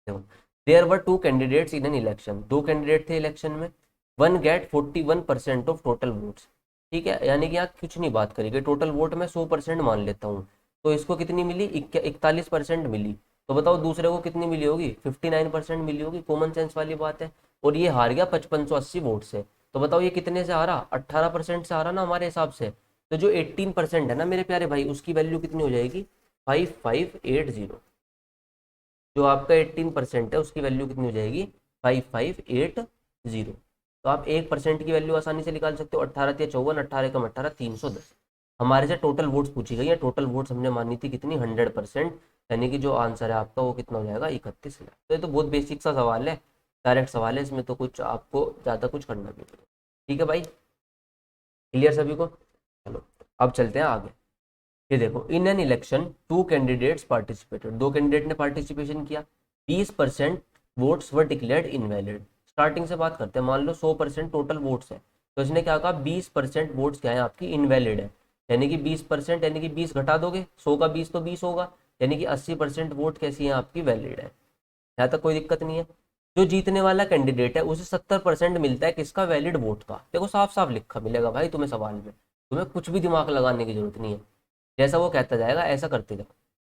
देखो, there were two candidates in an election, दो कैंडिडेट थे इलेक्शन में, one get 41% of total votes. ठीक है, यानी कि यहाँ कुछ नहीं बात करेगी, टोटल वोट में 100% मान लेता हूँ, तो इसको कितनी मिली, 41% मिली। तो बताओ दूसरे को कितनी मिली होगी, 59% मिली होगी, कॉमन सेंस वाली बात है। और ये हार गया 5580 वोट से। तो बताओ ये कितने से हारा, 18% से हारा ना हमारे हिसाब से। तो जो 18% है ना मेरे प्यारे भाई, उसकी वैल्यू कितनी हो जाएगी, 5580। जो आपका 18% है उसकी वैल्यू कितनी हो जाएगी, 5580। तो आप 1% की वैल्यू आसानी से निकाल सकते हो, 18 या 54, 18 कम 18, 310। हमारे से टोटल वोट्स पूछी गई है, टोटल वोट्स हमने मानी थी कितनी, 100%। यानी कि जो आंसर है आपका वो कितना हो जाएगा, 31,00,000। तो ये तो बहुत बेसिक सा सवाल है, डायरेक्ट सवाल है, इसमें तो कुछ आपको ज़्यादा कुछ करना भी नहीं। ठीक है भाई, क्लियर सभी को। चलो अब चलते हैं आगे। ये देखो, in an election two candidates participated, दो कैंडिडेट ने पार्टिसिपेशन किया, 20% votes were declared invalid. Starting से बात करते हैं, मान लो 100% टोटल वोट्स है, तो इसने क्या कहा, 20% वोट्स क्या है आपकी इनवैलिड है। यानी कि 20%, यानी कि 20 घटा दोगे, 100 का 20 तो 20 होगा, यानी कि 80% वोट कैसी है आपकी, वैलिड है। यहाँ तक कोई दिक्कत नहीं है। जो जीतने वाला कैंडिडेट है उसे 70% मिलता है किसका, वैलिड वोट का। देखो साफ साफ लिखा मिलेगा भाई तुम्हें सवाल में, तुम्हें कुछ भी दिमाग लगाने की जरूरत नहीं है, जैसा वो कहता जाएगा ऐसा करते जाओ।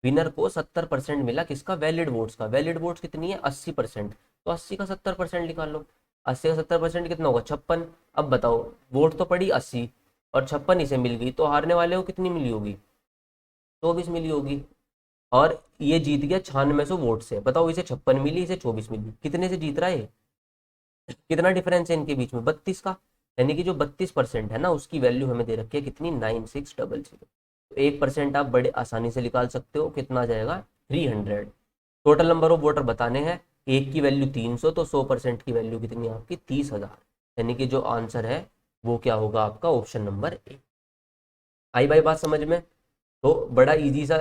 विनर को 70% मिला किसका, वैलिड वोट्स का। वैलिड वोट्स कितनी है, 80%। तो 80 का 70% निकाल लो, 80 का 70% कितना होगा, 56। अब बताओ, वोट तो पड़ी 80 और 56 इसे मिल गई, तो हारने वाले को कितनी मिली होगी, 24 मिली होगी। और ये जीत गया 9600 वोट से। बताओ इसे 56 मिली, इसे 24 मिली, कितने से जीत रहा है, कितना डिफरेंस है इनके बीच में, 32 का। यानी कि जो 32% है ना, उसकी वैल्यू हमें दे रखी है कितनी, 9600। तो 1% आप बड़े आसानी से निकाल सकते हो, कितना आ जाएगा, 300। टोटल नंबर ऑफ वोटर बताने हैं, एक की वैल्यू 300, तो 100% की वैल्यू कितनी है आपकी, 30,000। यानी कि जो आंसर है वो क्या होगा आपका, ऑप्शन नंबर ए। आई भाई बात समझ में। तो बड़ा इजी सा,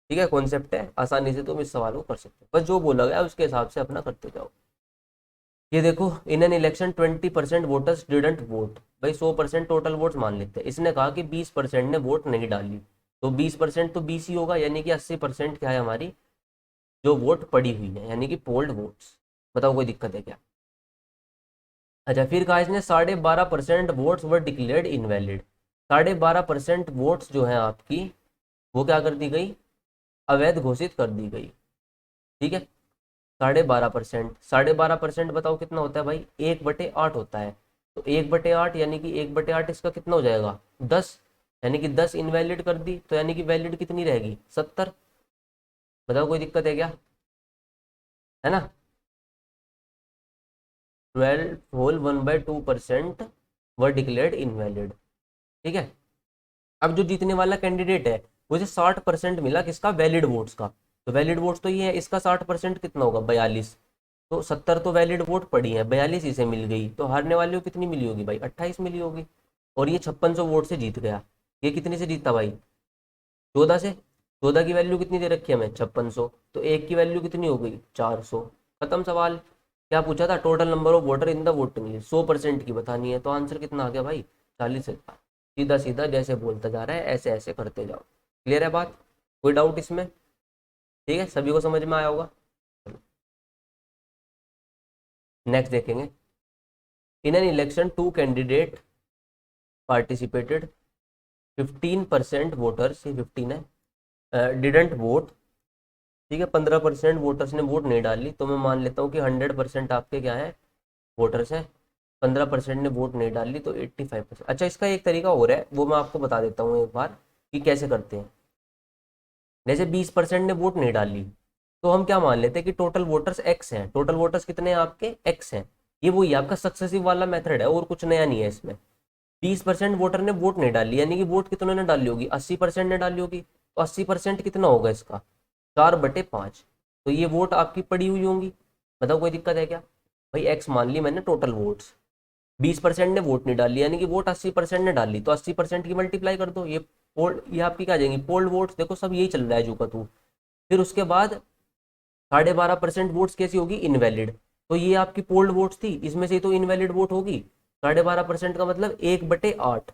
ठीक है, कॉन्सेप्ट है, आसानी से तुम इस सवाल को कर सकते हो, बस जो बोला गया उसके हिसाब से अपना करते जाओ। ये देखो, in an election 20% voters didn't vote. भाई 100% टोटल वोट्स मान लेते हैं, इसने कहा कि 20% ने वोट नहीं डाली, तो 20% तो 20 ही होगा, यानी कि 80% क्या है हमारी, जो वोट पड़ी हुई है, यानी कि पोल्ड वोट्स। बताओ कोई दिक्कत है क्या। अच्छा, फिर कहा इसने 12.5% votes were declared invalid. 12.5% votes जो है आपकी, वो क्या कर दी गई, अवैध घोषित कर दी गई। ठीक है, 12.5%, 12.5% बताओ कितना होता है भाई, 1/8 होता है। तो 1/8 यानी कि 1/8 इसका कितना हो जाएगा, 10। यानी कि 10 इनवैलिड कर दी, तो यानी कि वैलिड कितनी रहेगी, 70। बताओ कोई दिक्कत है क्या, है ना। 12 होल 1/2% वर डिक्लेयर्ड इनवैलिड। ठीक है, अब जो जीतने वाला कैंडिडेट है उसे 60% मिला किसका, वैलिड वोट्स का। तो वैलिड वोट्स तो ये है, इसका 60% कितना होगा, 42। तो 70 तो वैलिड वोट पड़ी है, 42 इसे मिल गई, तो हारने वाले को कितनी मिली होगी भाई, 28 मिली होगी। और ये 5600 वोट से जीत गया। ये कितने से जीता भाई, 14 से। 14 की वैल्यू कितनी दे रखी है हमें, 5600। तो एक की वैल्यू कितनी हो गई, 400। खत्म सवाल। क्या पूछा था, total number of voter in the voting list, 100% की बतानी है, तो आंसर कितना आ गया भाई, 40,000। सीधा सीधा जैसे बोलता जा रहा है ऐसे ऐसे करते जाओ। क्लियर है बात, कोई डाउट इसमें। ठीक है, सभी को समझ में आया होगा। नेक्स्ट देखेंगे, in an election two candidate participated, 15% voters, ये 15 है, डिडंट वोट। ठीक है, 15% वोटर्स ने वोट नहीं डाली, तो मैं मान लेता हूँ कि 100% आपके क्या है, वोटर्स हैं। 15% ने वोट नहीं डाली, तो 85%। अच्छा, इसका एक तरीका और है, वो मैं आपको बता देता हूँ एक बार कि कैसे करते हैं। जैसे 20% ने वोट नहीं डाली, तो हम क्या मान लेते हैं कि टोटल वोटर्स एक्स हैं। टोटल वोटर्स कितने हैं आपके, एक्स हैं। ये वही आपका सक्सेसिव वाला मेथड है, और कुछ नया नहीं है इसमें। 20% वोटर ने वोट नहीं डाली, यानी कि वोट कितनों ने डाली होगी, 80% ने डाली होगी। तो 80% कितना होगा इसका, 4/5। तो ये वोट आपकी पड़ी हुई होंगी। बताओ कोई दिक्कत है क्या। भाई एक्स मान ली मैंने टोटल वोट्स, 20% ने वोट नहीं डाली, यानी कि वोट 80% ने डाली, तो 80% की मल्टीप्लाई कर दो, ये पोल, ये आपकी क्या आ जाएंगी, पोल्ड वोट्स। देखो सब यही चल रहा है जू का तू। फिर उसके बाद 12.5% वोट्स कैसी होगी, इनवैलिड। तो ये आपकी पोल्ड वोट्स थी, इसमें से तो इनवैलिड वोट होगी। 12.5% का मतलब 1/8।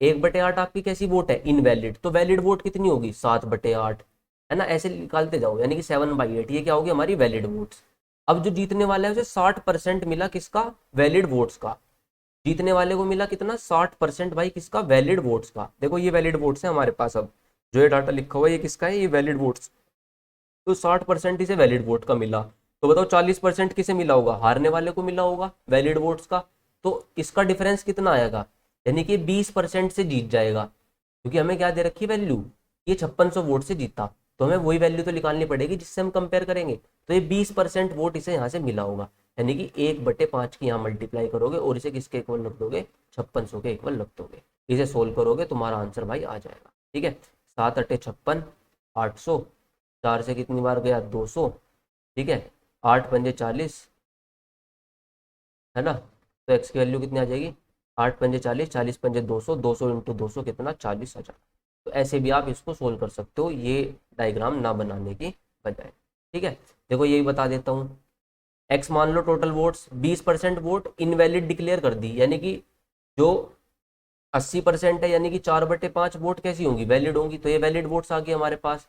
1/8 आपकी कैसी वोट है, इनवैलिड, तो वैलिड वोट कितनी होगी 7/8, है ना, ऐसे निकालते जाओ, यानी कि 7/8 ये क्या होगी हमारी वैलिड वोट्स। अब जो जीतने वाला है उसे 60% मिला किसका, वैलिड वोट्स का। जीतने वाले को मिला कितना, 60% भाई किसका, वैलिड वोट्स का। देखो ये वैलिड वोट्स है हमारे पास, अब जो ये डाटा लिखा हुआ है ये किसका है, ये वैलिड वोट्स। तो 60% इसे वैलिड वोट का मिला, तो बताओ 40% किसे मिला होगा, हारने वाले को मिला होगा वैलिड वोट्स का। तो इसका डिफरेंस कितना आएगा, यानी कि 20% से जीत जाएगा, क्योंकि हमें क्या दे रखी वैल्यू, ये 5600 वोट से जीता, तो हमें वही वैल्यू तो निकालनी पड़ेगी जिससे हम कंपेयर करेंगे। तो ये 20% वोट इसे यहाँ से मिला होगा, यानी कि 1/5 की यहाँ मल्टीप्लाई करोगे और इसे किसके इक्वल रख दोगे, 5600 के इक्वल रख दोगे। इसे सोल्व करोगे तुम्हारा आंसर भाई आ जाएगा। ठीक है, 7 × 8 = 56, 800, 4 से कितनी बार गया 200, ठीक है, 8×5 = 40, है ना, तो एक्स की वैल्यू कितनी आ जाएगी, 8×5 = 40, 40×5 = 200, 200 × 200 कितना 40,000। तो ऐसे भी आप इसको सोल्व कर सकते हो, ये डायग्राम ना बनाने की बजाय। ठीक है, देखो यही बता देता हूँ, एक्स मान लो total votes 20% vote invalid declare कर दी, यानी कि जो 80% है, यानी कि 4/5 वोट कैसी होंगी, वैलिड होंगी, तो ये वैलिड वोट्स आ गए हमारे पास।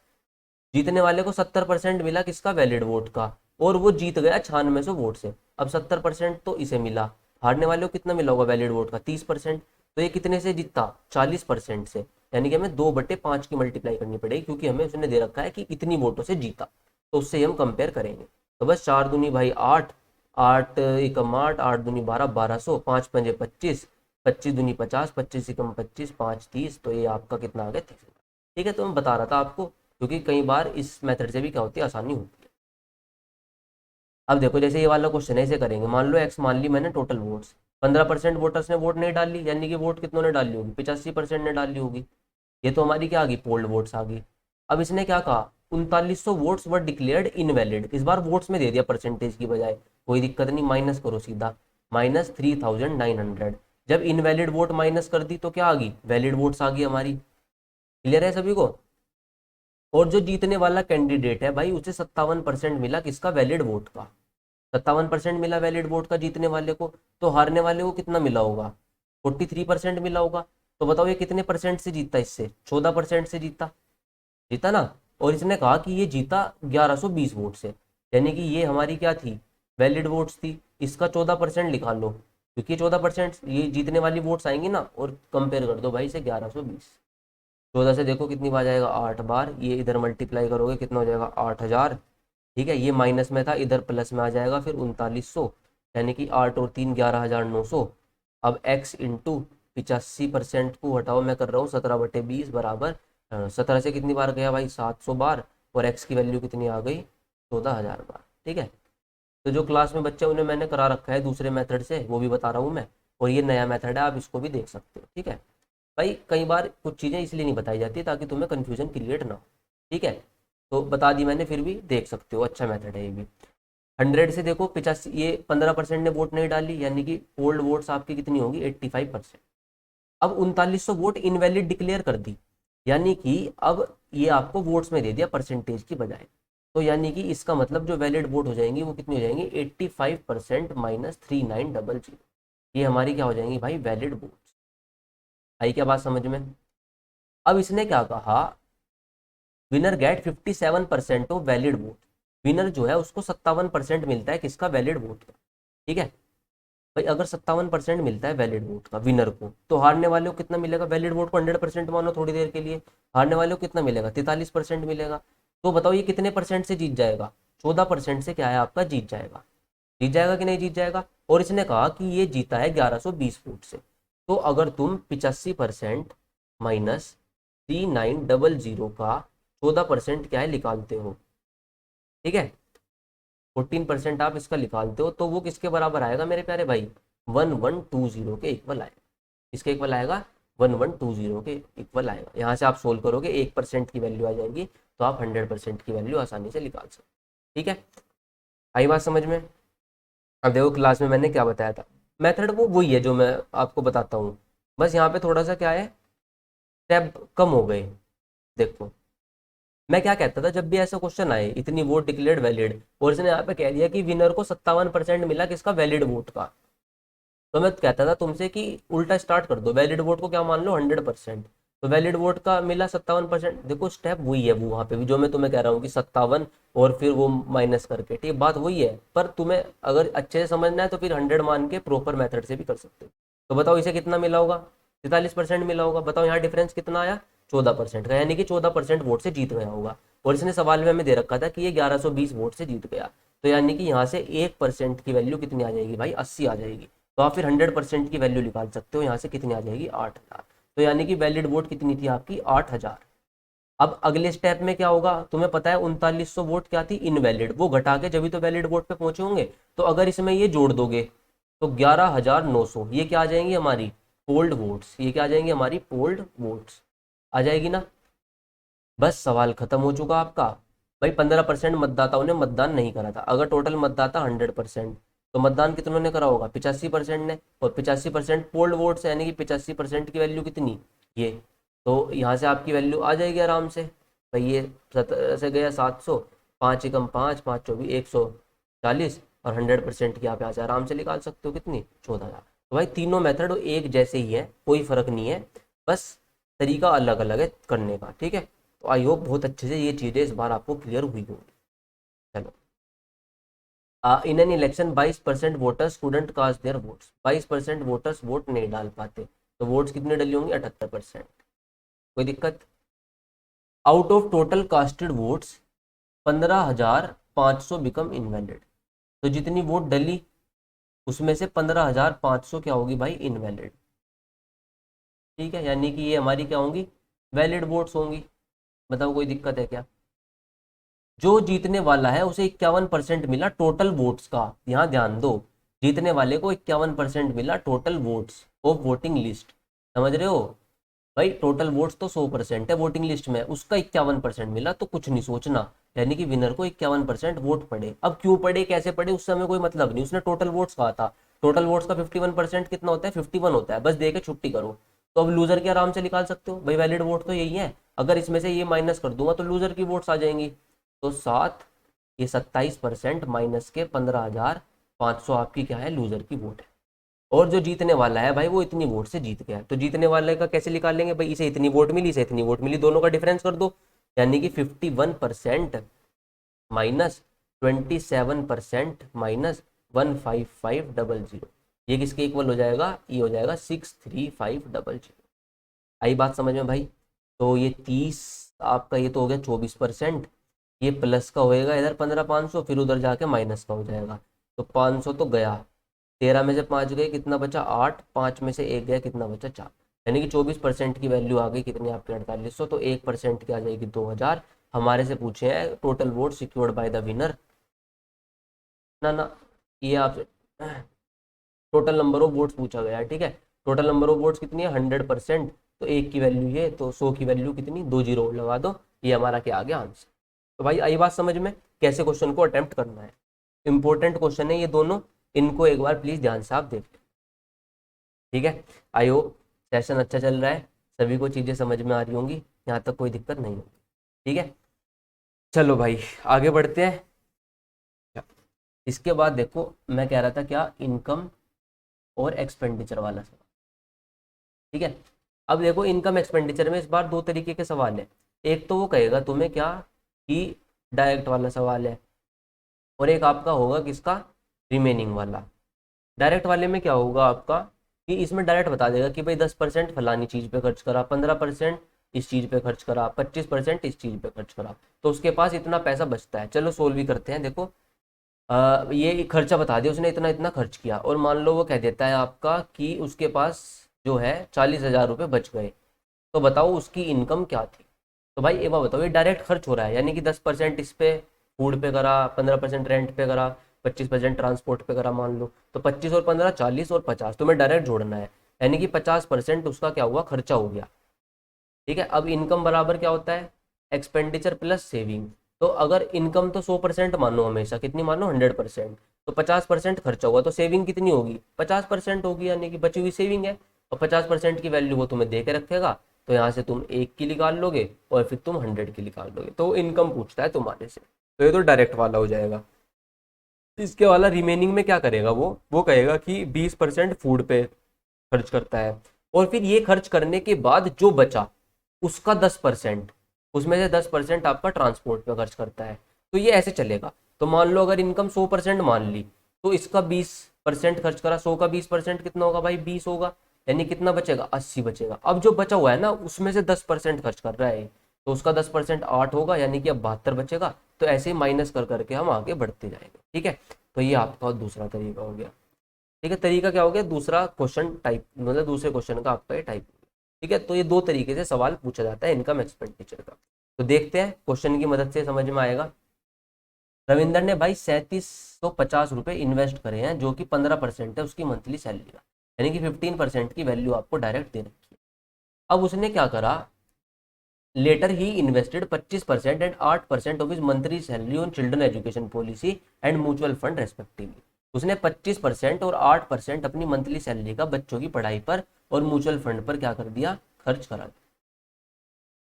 जीतने वाले को 70% मिला किसका, वैलिड वोट का, और वो जीत गया 9600 वोट से। अब 70% तो इसे मिला, हारने वाले को कितना मिला होगा वैलिड वोट का, 30%, तो ये कितने से जीता, 40% से, यानी कि हमें 2/5 की मल्टीप्लाई करनी पड़ेगी, क्योंकि हमें उसने दे रखा है कि इतनी वोटों से जीता, तो उससे ही हम कंपेयर करेंगे। तो बस 4 दूनी भाई 8, 8 एकम 8, 8 दूनी 12, 1200, 5×5 = 25, 25 दूनी 50, 25 एकम 25, 5 30, तो ये आपका कितना आ गया 30। ठीक है, तो मैं बता रहा था आपको, क्योंकि कई बार इस मेथड से भी क्या होती है, आसानी होती है। अब देखो जैसे ये वाला क्वेश्चन है, इसे करेंगे, मान लो एक्स मान ली मैंने टोटल वोट्स, 15% वोटर्स ने वोट नहीं डाली, यानी कि वोट कितनों ने डाली होगी, 85% ने डाली होगी, ये तो हमारी क्या आ गई, पोल्ड वोट्स आ गई। अब इसने क्या कहा, 3900 वोट्स वर डिक्लेयर्ड इनवैलिड, इस बार वोट्स में दे दिया परसेंटेज की बजाय, कोई दिक्कत नहीं, माइनस करो सीधा, -3900। जब इनवैलिड वोट माइनस कर दी तो क्या आ गई, वैलिड वोट्स आ गई हमारी। क्लियर है सभी को। और जो जीतने वाला कैंडिडेट है भाई उसे 57% मिला किसका, वैलिड वोट का, 57% मिला वैलिड वोट का जीतने वाले को। तो हारने वाले को कितना मिला होगा, 43% मिला होगा। तो बताओ ये कितने परसेंट से जीता, इससे 14% से जीता, जीता ना। और इसने कहा कि ये जीता 1120 वोट से, यानी कि ये हमारी क्या थी, वैलिड वोट्स थी, इसका 14% लिखा लो, क्योंकि 14% ये जीतने वाली वोट्स आएंगी ना, और कंपेयर कर दो भाई से 1120। 14 से देखो कितनी बार जाएगा, 8 बार, ये इधर मल्टीप्लाई करोगे कितना हो जाएगा, 8000। ठीक है, ये माइनस में था, इधर प्लस में आ जाएगा फिर 3900, यानी कि 8 और 3 11,900। अब x इंटू 85% को हटाओ, मैं कर रहा हूँ 17/20 बराबर 17 से कितनी बार गया भाई, 700 बार, और x की वैल्यू कितनी आ गई, 14,000 बार। ठीक है, तो जो क्लास में बच्चे उन्हें मैंने करा रखा है दूसरे मेथड से, वो भी बता रहा हूँ मैं, और ये नया मेथड है, आप इसको भी देख सकते हो। ठीक है भाई, कई बार कुछ चीज़ें इसलिए नहीं बताई जाती ताकि तुम्हें कन्फ्यूजन क्रिएट ना हो। ठीक है, तो बता दी मैंने, फिर भी देख सकते हो, अच्छा मेथड है ये भी। 100 से देखो 85, ये 15% ने वोट नहीं डाली, यानी कि ओल्ड वोट्स आपकी कितनी होगी, 85%। अब 3900 वोट इनवैलिड डिक्लेयर कर दी, यानी कि अब ये आपको वोट्स में दे दिया परसेंटेज की बजाय, तो यानी कि इसका मतलब जो वैलिड वोट हो जाएंगी वो कितनी हो जाएंगी, 85% -3900, ये हमारी क्या हो जाएंगी भाई, वैलिड वोट। आई क्या बात समझ में। अब इसने क्या कहा, winner get 57% of valid vote, winner जो है उसको 57% मिलता है किसका, वैलिड वोट का। ठीक है भाई, अगर 57% मिलता है वैलिड वोट का विनर को, तो हारने वाले को कितना मिलेगा, वैलिड वोट को 100% मानो थोड़ी देर के लिए, हारने वाले को कितना मिलेगा, 43% मिलेगा। तो बताओ ये कितने परसेंट से जीत जाएगा, 14% से क्या है आपका, जीत जाएगा। जीत जाएगा कि नहीं जीत जाएगा। और इसने कहा कि ये जीता है 1120 वोट से, तो अगर तुम 85% -3900 का 14% क्या है निकालते हो, ठीक है, 14% आप इसका निकालते हो, तो वो किसके बराबर आएगा मेरे प्यारे भाई, 1120 के इक्वल आएगा। किसके इक्वल आएगा, 1120 के इक्वल आएगा। यहाँ से आप सोल्व करोगे 1% की वैल्यू आ जाएगी, तो आप 100% की वैल्यू आसानी से निकाल सकते। ठीक है, आई बात समझ में। अब देखो क्लास में मैंने क्या बताया था, मेथड वो वही है जो मैं आपको बताता हूँ, बस यहाँ पे थोड़ा सा क्या है, स्टेप कम हो गए। देखो मैं क्या कहता था, जब भी ऐसा क्वेश्चन आए, इतनी वोट डिक्लेयर्ड वैलिड, और इसने यहाँ पे कह दिया कि विनर को 57% मिला किसका, वैलिड वोट का, तो मैं कहता था तुमसे कि उल्टा स्टार्ट कर दो, वैलिड वोट को क्या मान लो 100%। तो वैलिड वोट का मिला 57%। देखो स्टेप वही है वो वहाँ पे भी जो मैं तुम्हें कह रहा हूँ कि 57 और फिर वो माइनस करके, ठीक बात वही है, पर तुम्हें अगर अच्छे से समझना है तो फिर 100 मान के प्रॉपर मेथड से भी कर सकते हो। तो बताओ इसे कितना मिला होगा, 43% मिला होगा। बताओ यहाँ डिफरेंस कितना आया, 14% का, यानी कि 14% वोट से जीत गया होगा। और इसने सवाल में हमें दे रखा था कि ये 1120 वोट से जीत गया। तो यानी कि यहाँ से 1% की वैल्यू कितनी आ जाएगी भाई, 80 आ जाएगी। तो आप फिर 100% की वैल्यू निकाल सकते हो, यहाँ से कितनी आ जाएगी, 8000। तो यानी कि वैलिड वोट कितनी थी आपकी, 8000। अब अगले स्टेप में क्या होगा, तुम्हें पता है 3900 वोट क्या थी, इनवैलिड, वो घटा के जब भी तो वैलिड वोट पे पहुंचे होंगे। तो अगर इसमें ये जोड़ दोगे तो 11900, ये क्या आ जाएंगी हमारी पोल्ड वोट्स, ये क्या आ जाएंगी हमारी पोल्ड वोट्स आ जाएगी ना। बस सवाल खत्म हो चुका आपका। भाई 15% मतदाताओं ने मतदान नहीं करा था, अगर टोटल मतदाता 100%, तो मतदान कितनों ने करा होगा, 85% ने। और 85% पोल्ड वोट्स यानी कि 85% की वैल्यू कितनी, ये। तो यहाँ से आपकी वैल्यू आ जाएगी आराम से। भाई ये 17 से गया 700, 5 एकम 5, 5 24, 140, और 100% की आप यहाँ से आराम से निकाल सकते हो कितनी, 14,000। तो भाई तीनों मेथड एक जैसे ही है, कोई फर्क नहीं है, बस तरीका अलग अलग है करने का, ठीक है। तो आई होप बहुत अच्छे से ये चीज़ें इस बार आपको क्लियर हुई होंगी। चलो, in an election 22% voters student cast their votes, 22% voters vote नहीं डाल पाते, तो वोट्स कितने डली होंगी, 78%। कोई दिक्कत। Out of total casted votes 15,500 become invalid. तो जितनी वोट डली उसमें से 15,500 क्या होगी भाई, इनवैलिड। ठीक है, यानी कि ये हमारी क्या होंगी, वैलिड वोट्स होंगी। बताओ कोई दिक्कत है क्या। जो जीतने वाला है उसे 51% मिला टोटल वोट्स का, यहाँ ध्यान दो, जीतने वाले को 51% मिला total votes of voting list. समझ रहे हो भाई, टोटल वोट्स तो 100% है वोटिंग लिस्ट में, उसका 51% मिला, तो कुछ नहीं सोचना, यानी कि विनर को 51% वोट पड़े। अब क्यों पड़े कैसे पड़े उससे हमें कोई मतलब नहीं, उसने टोटल वोट्स कहा था। टोटल वोट्स का 51% कितना होता है, 51 होता है, बस दे के छुट्टी करो। तो अब लूजर के आराम से निकाल सकते हो भाई, वैलिड वोट तो यही है। अगर इसमें से ये माइनस कर दूंगा तो लूजर की वोट्स आ जाएंगी। तो 7, ये 27% माइनस के 15,500 आपकी क्या है, लूजर की वोट है। और जो जीतने वाला है भाई वो इतनी वोट से जीत गया, तो जीतने वाले का कैसे निकालेंगे भाई, इसे इतनी वोट मिली, इसे इतनी वोट मिली, दोनों का डिफरेंस कर दो। यानी कि 51% माइनस 27% माइनस 15500, ये किसके इक्वल हो जाएगा, ये हो जाएगा 63500। आई बात समझ में भाई। तो ये 30 आपका, ये तो हो गया 24%, ये प्लस का होएगा इधर 15,500, फिर उधर जाके माइनस का हो जाएगा। तो 500 तो गया, 13 में से 5 गए कितना बचा, 8, 5 में से 1 गया कितना बचा, 4। यानी कि 24% की वैल्यू आ गई कितनी आपकी, 4800। तो 1% की आ जाएगी 2000। हमारे से पूछे हैं total vote secured by the winner, ना ना, ये आपसे टोटल नंबर ऑफ वोट्स पूछा गया है, ठीक है। टोटल नंबर ऑफ वोट्स कितनी है, 100%। तो 1 की वैल्यू ये, तो 100 की वैल्यू कितनी, 2 जीरो लगा दो, ये हमारा क्या आ गया आंसर। तो भाई आई बात समझ में, कैसे क्वेश्चन को अटेम्प्ट करना है। इंपॉर्टेंट क्वेश्चन है ये दोनों, इनको एक बार प्लीज ध्यान से आप देख लें, ठीक है। आई होप सेशन अच्छा चल रहा है, सभी को चीज़ें समझ में आ रही होंगी, यहाँ तक कोई दिक्कत नहीं होगी, ठीक है। चलो भाई आगे बढ़ते हैं। इसके बाद देखो मैं कह रहा था क्या, इनकम और एक्सपेंडिचर वाला सवाल, ठीक है। अब देखो इनकम एक्सपेंडिचर में इस बार दो तरीके के सवाल है। एक तो वो कहेगा तुम्हें क्या, कि डायरेक्ट वाला सवाल है, और एक आपका होगा किसका, रिमेनिंग वाला। डायरेक्ट वाले में क्या होगा आपका, कि इसमें डायरेक्ट बता देगा कि भाई 10% फलानी चीज़ पे खर्च करा, 15% इस चीज़ पे खर्च करा, 25% इस चीज़ पे खर्च करा, तो उसके पास इतना पैसा बचता है। चलो सोल्व भी करते हैं। देखो ये खर्चा बता दिया उसने, इतना इतना खर्च किया, और मान लो वो कह देता है आपका कि उसके पास जो है 40,000 रुपये बच गए, तो बताओ उसकी इनकम क्या थी। तो भाई एक बार बताओ, ये डायरेक्ट खर्च हो रहा है, यानी कि 10% इस पे फूड पे करा, 15% रेंट पे करा, 25% ट्रांसपोर्ट पे करा मान लो, तो 25 और 15, 40 और 50 तुम्हें डायरेक्ट जोड़ना है, यानी कि 50% उसका क्या हुआ, खर्चा हो गया, ठीक है। अब इनकम बराबर क्या होता है, एक्सपेंडिचर प्लस सेविंग। तो अगर इनकम तो 100% मानो, हमेशा कितनी मानो, 100%, तो 50% खर्चा हुआ, तो सेविंग कितनी होगी, 50% होगी, यानी कि बची हुई सेविंग है। और 50% की वैल्यू वो तुम्हें दे के रखेगा, तो यहाँ से तुम 1 की निकाल लोगे और फिर तुम 100 की निकाल लोगे, तो इनकम पूछता है तुम्हारे से। तो ये तो डायरेक्ट वाला हो जाएगा। इसके वाला रिमेनिंग में क्या करेगा, वो कहेगा कि 20% फूड पे खर्च करता है, और फिर ये खर्च करने के बाद जो बचा उसका 10%, उसमें से 10% आपका ट्रांसपोर्ट पे खर्च करता है। तो ये ऐसे चलेगा। तो मान लो अगर इनकम 100% मान ली, तो इसका 20% खर्च करा, 100 का 20% कितना होगा भाई, 20 होगा, यानी कितना बचेगा, 80 बचेगा। अब जो बचा हुआ है ना, उसमें से 10% खर्च कर रहा है, तो उसका 10% 8 होगा, यानी कि अब 72 बचेगा। तो ऐसे ही माइनस कर करके हम आगे बढ़ते जाएंगे, ठीक है। तो ये आपका दूसरा तरीका हो गया, ठीक है। तरीका क्या हो गया, दूसरा क्वेश्चन टाइप, मतलब दूसरे क्वेश्चन का आपका ये टाइप, ठीक है। तो ये दो तरीके से सवाल पूछा जाता है इनकम एक्सपेंडिचर का। तो देखते हैं क्वेश्चन की मदद से समझ में आएगा। रविंदर ने भाई 3750 रुपये इन्वेस्ट करे हैं, जो कि 15% है उसकी मंथली सैलरी का, यानी कि 15% की वैल्यू आपको डायरेक्ट दे रखी है। अब उसने क्या करा, later he invested 25% and 8% of his monthly salary on children education policy and mutual fund respectively. उसने 25% और 8% अपनी मंथली सैलरी का बच्चों की पढ़ाई पर और म्यूचुअल फंड पर क्या कर दिया, खर्च करा दिया।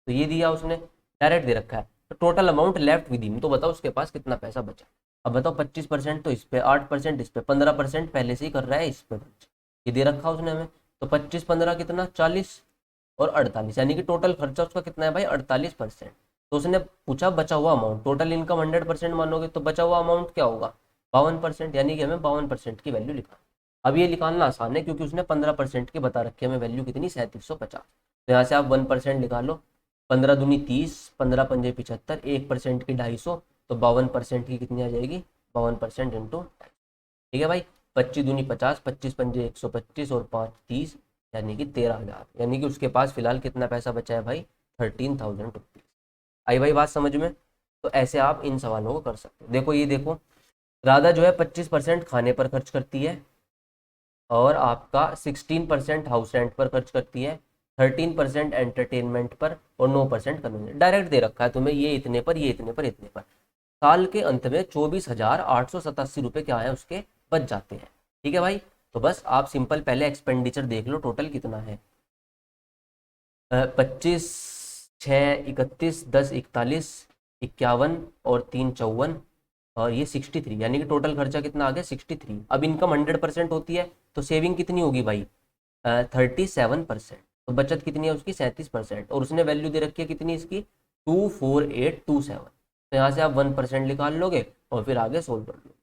तो ये दिया उसने, डायरेक्ट दे रखा है। तो total amount left with him, तो बताओ उसके पास कितना पैसा बचा। अब बताओ 25% तो इस पे, 8% इस पे, 15% पहले से ही कर रहा है इस पे खर्च, ये दे रखा उसने हमें। तो 25 15 कितना, 40 और 48, यानी कि टोटल खर्चा उसका कितना है भाई, 48%। तो उसने पूछा बचा हुआ अमाउंट, टोटल इनकम 100% मानोगे तो बचा हुआ अमाउंट क्या होगा, 52%, यानी कि हमें 52% की वैल्यू लिखा। अब ये निकालना आसान है क्योंकि उसने 15% की बता रखी है हमें वैल्यू कितनी, 3750। तो यहाँ से आप 1% निकालो, 15 दूनी 30, 15 पंजे 75, 1% की 250, तो 52% की कितनी आ जाएगी, 52% इंटू, ठीक है भाई। 25 दूनी 50, 25 पंजे 125 और 5 30, यानी कि 13,000, यानी कि उसके पास फिलहाल कितना पैसा बचा है भाई, 13,000 रुपीज। आई भाई बात समझ में। तो ऐसे आप इन सवालों को कर सकते हो। देखो ये देखो, राधा जो है 25% खाने पर खर्च करती है, और आपका 16% हाउस रेंट पर खर्च करती है, 13% एंटरटेनमेंट पर, और 9% कन्वीनियंस। डायरेक्ट दे रखा है तुम्हें, ये इतने पर, ये इतने पर, इतने पर। साल के अंत में 24,887 रुपये क्या है उसके बच जाते हैं, ठीक है भाई। तो बस आप सिंपल पहले एक्सपेंडिचर देख लो टोटल कितना है, 25 6 31 10 41 51 और 3 54, और ये 63, यानी कि टोटल खर्चा कितना आ गया, 63। अब इनकम 100% होती है, तो सेविंग कितनी होगी भाई, 37%। तो बचत कितनी है उसकी, 37%, और उसने वैल्यू दे रखी है कितनी इसकी, 24827। तो यहाँ से आप 1% निकाल लोगे और फिर आगे सोल्व कर लोगे,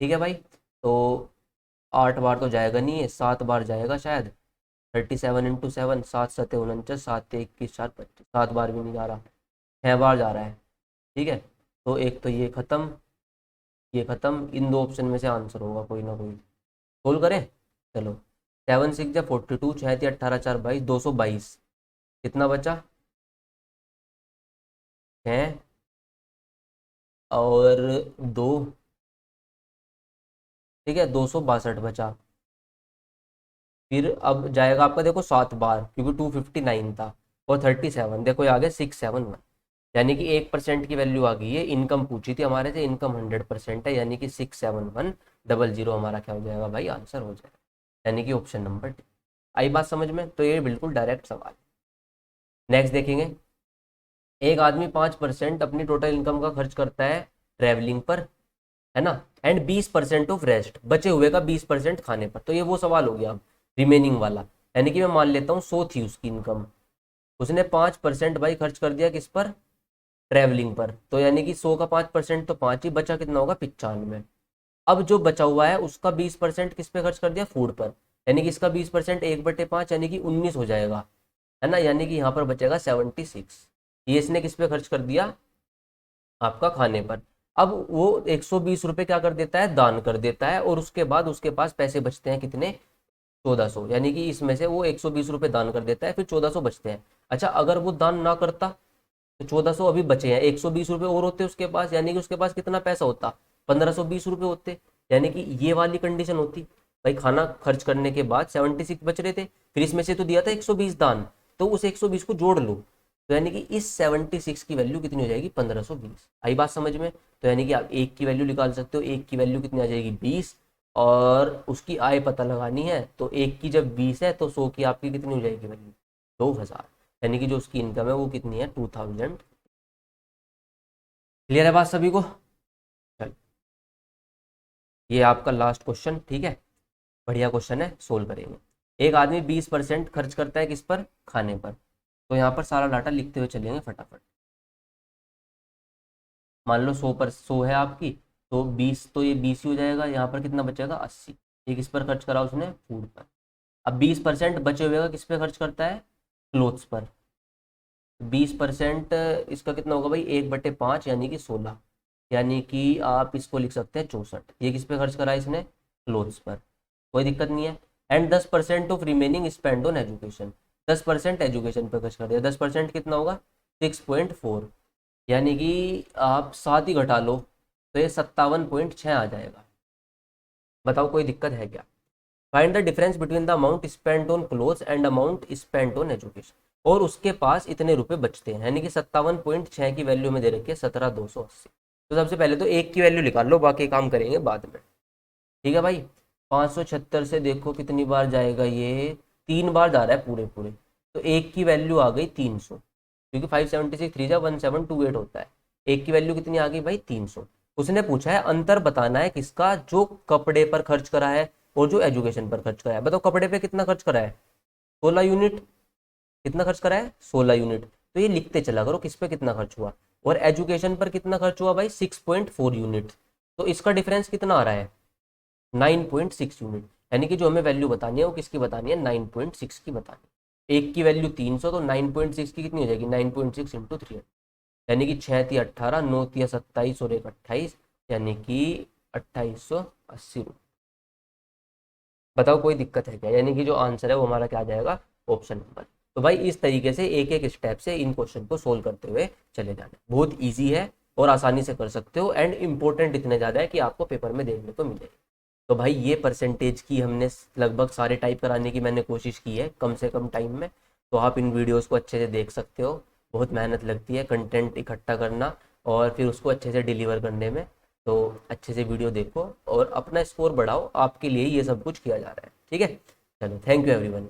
ठीक है भाई। तो 8 बार तो जाएगा नहीं है, 7 बार जाएगा शायद, 37 × 7, 7 × 7 = 49, 7 × 21 = 25, 7 बार भी नहीं जा रहा, 6 बार जा रहा है, ठीक है। तो एक तो ये खत्म, ये खत्म, इन दो ऑप्शन में से आंसर होगा कोई ना कोई। सोल्व करें, चलो। 7 6 × 42, 6 × 18 4 22, 222, कितना बचा, 6 और 2, ठीक है, 262 बचा। फिर अब जाएगा आपका देखो 7 बार, क्योंकि 259 था, और 37, देखो ये आ गया 671, यानी कि 1% की वैल्यू आ गई है। इनकम पूछी थी हमारे से, इनकम 100% है, यानी कि 67100 हमारा क्या हो जाएगा भाई, आंसर हो जाएगा, यानी कि ऑप्शन नंबर डी। आई बात समझ में। तो ये बिल्कुल डायरेक्ट सवाल। नेक्स्ट देखेंगे, एक आदमी 5% अपनी टोटल इनकम का खर्च करता है ट्रैवलिंग पर, है ना, एंड 20% ऑफ रेस्ट, बचे हुए का 20% खाने पर। तो ये वो सवाल हो गया अब रिमेनिंग वाला, यानी कि मैं मान लेता हूँ 100 थी उसकी इनकम, उसने 5% भाई खर्च कर दिया किस पर, ट्रैवलिंग पर। तो यानी कि 100 का 5% तो 5 ही बचा, कितना होगा, 95। अब जो बचा हुआ है उसका 20% किस पे खर्च कर दिया, फूड पर, यानी कि इसका 20% 1/5, यानी कि 19 हो जाएगा, है ना, यानी कि यहाँ पर बचेगा 76। ये इसने किस पे खर्च कर दिया, आपका खाने पर। अब वो 120 रुपये क्या कर देता है, दान कर देता है, और उसके बाद उसके पास पैसे बचते हैं कितने, 1400, यानी कि इसमें से वो 120 रुपये दान कर देता है, फिर 1400 बचते हैं। अच्छा अगर वो दान ना करता, तो 1400 अभी बचे हैं, 120 रुपये और होते उसके पास, यानी कि उसके पास कितना पैसा होता, 1520 रुपये होते, यानी कि ये वाली कंडीशन होती। भाई खाना खर्च करने के बाद 76 बच रहे थे, फिर इसमें से तो दिया था 120 दान, तो उस 120 को जोड़ लो, तो यानी कि इस 76 की वैल्यू कितनी हो जाएगी, 1520। आई बात समझ में। तो यानी कि आप एक की वैल्यू निकाल सकते हो, एक की वैल्यू कितनी आ जाएगी, 20, और उसकी आय पता लगानी है, तो एक की जब 20 है तो 100 की आपकी कितनी हो जाएगी वैल्यू, 2000, यानी कि जो उसकी इनकम है वो कितनी है, 2000। क्लियर है बात सभी को। चलो। ये आपका लास्ट क्वेश्चन, ठीक है, बढ़िया क्वेश्चन है, सोल्व करेंगे। एक आदमी 20% खर्च करता है किस पर, खाने पर। तो यहाँ पर सारा डाटा लिखते हुए चलेंगे फटाफट। मान लो 100 है आपकी, तो 20, तो ये 20 ही हो जाएगा, यहाँ पर कितना बचेगा 80। ये किस पर खर्च करा उसने, फूड पर। अब 20% बचे हुए का किस पे खर्च करता है, क्लोथ्स पर। 20% इसका कितना होगा भाई, 1/5 यानी कि 16, यानी कि आप इसको लिख सकते हैं 64। ये किस पे खर्च करा है इसने, क्लोथ्स पर, कोई दिक्कत नहीं है। And 10% of remaining spend on education, 10% education पे खर्च कर दिया। 10% कितना होगा, 6.4, यानी कि आप 7 ही घटा लो तो ये 57.6 आ जाएगा। बताओ कोई दिक्कत है क्या। Find the difference between the amount spent on clothes and amount spent on education. और उसके पास इतने रुपए बचते हैं, यानी कि 57.6 की वैल्यू में दे रखी है 17,280। तो सबसे पहले तो एक की वैल्यू निकाल लो, बाकी काम करेंगे बाद में। ठीक है भाई, 576 से देखो कितनी बार जाएगा, ये 3 बार जा रहा है पूरे पूरे। तो एक की वैल्यू आ गई 300, क्योंकि 576 3 जा 1728 होता है। एक की वैल्यू कितनी आ गई भाई, 300। उसने पूछा है अंतर बताना है किसका, जो कपड़े पर खर्च करा है और जो एजुकेशन पर खर्च करा है। बताओ कपड़े पे कितना खर्च करा है, 16 यूनिट। कितना खर्च करा है, 16 यूनिट। तो ये लिखते चला करो किस पे कितना खर्च हुआ। और एजुकेशन पर कितना खर्च हुआ भाई, 6.4 यूनिट। तो इसका डिफरेंस कितना आ रहा है, 9.6 यूनिट। यानी कि जो हमें वैल्यू बतानी है वो किसकी बतानी है, 9.6 की बतानी है। एक की वैल्यू 300, तो 9.6 की कितनी हो जाएगी, 9.6 इंटू 300, यानी कि 6×3 = 18, 9×3 = 27 और 1 28, यानी कि 2880 रुपये। बताओ कोई दिक्कत है क्या, यानी कि जो आंसर है वो हमारा क्या आ जाएगा, ऑप्शन नंबर। तो भाई इस तरीके से एक एक स्टेप से इन क्वेश्चन को सोल्व करते हुए चले जाना, बहुत ईजी है और आसानी से कर सकते हो। एंड इंपॉर्टेंट इतने ज़्यादा है कि आपको पेपर में देखने को मिलेगा। तो भाई ये परसेंटेज की हमने लगभग सारे टाइप कराने की मैंने कोशिश की है कम से कम टाइम में। तो आप इन वीडियोस को अच्छे से देख सकते हो। बहुत मेहनत लगती है कंटेंट इकट्ठा करना और फिर उसको अच्छे से डिलीवर करने में। तो अच्छे से वीडियो देखो और अपना स्कोर बढ़ाओ, आपके लिए ये सब कुछ किया जा रहा है। ठीक है, चलो, थैंक यू एवरीवन।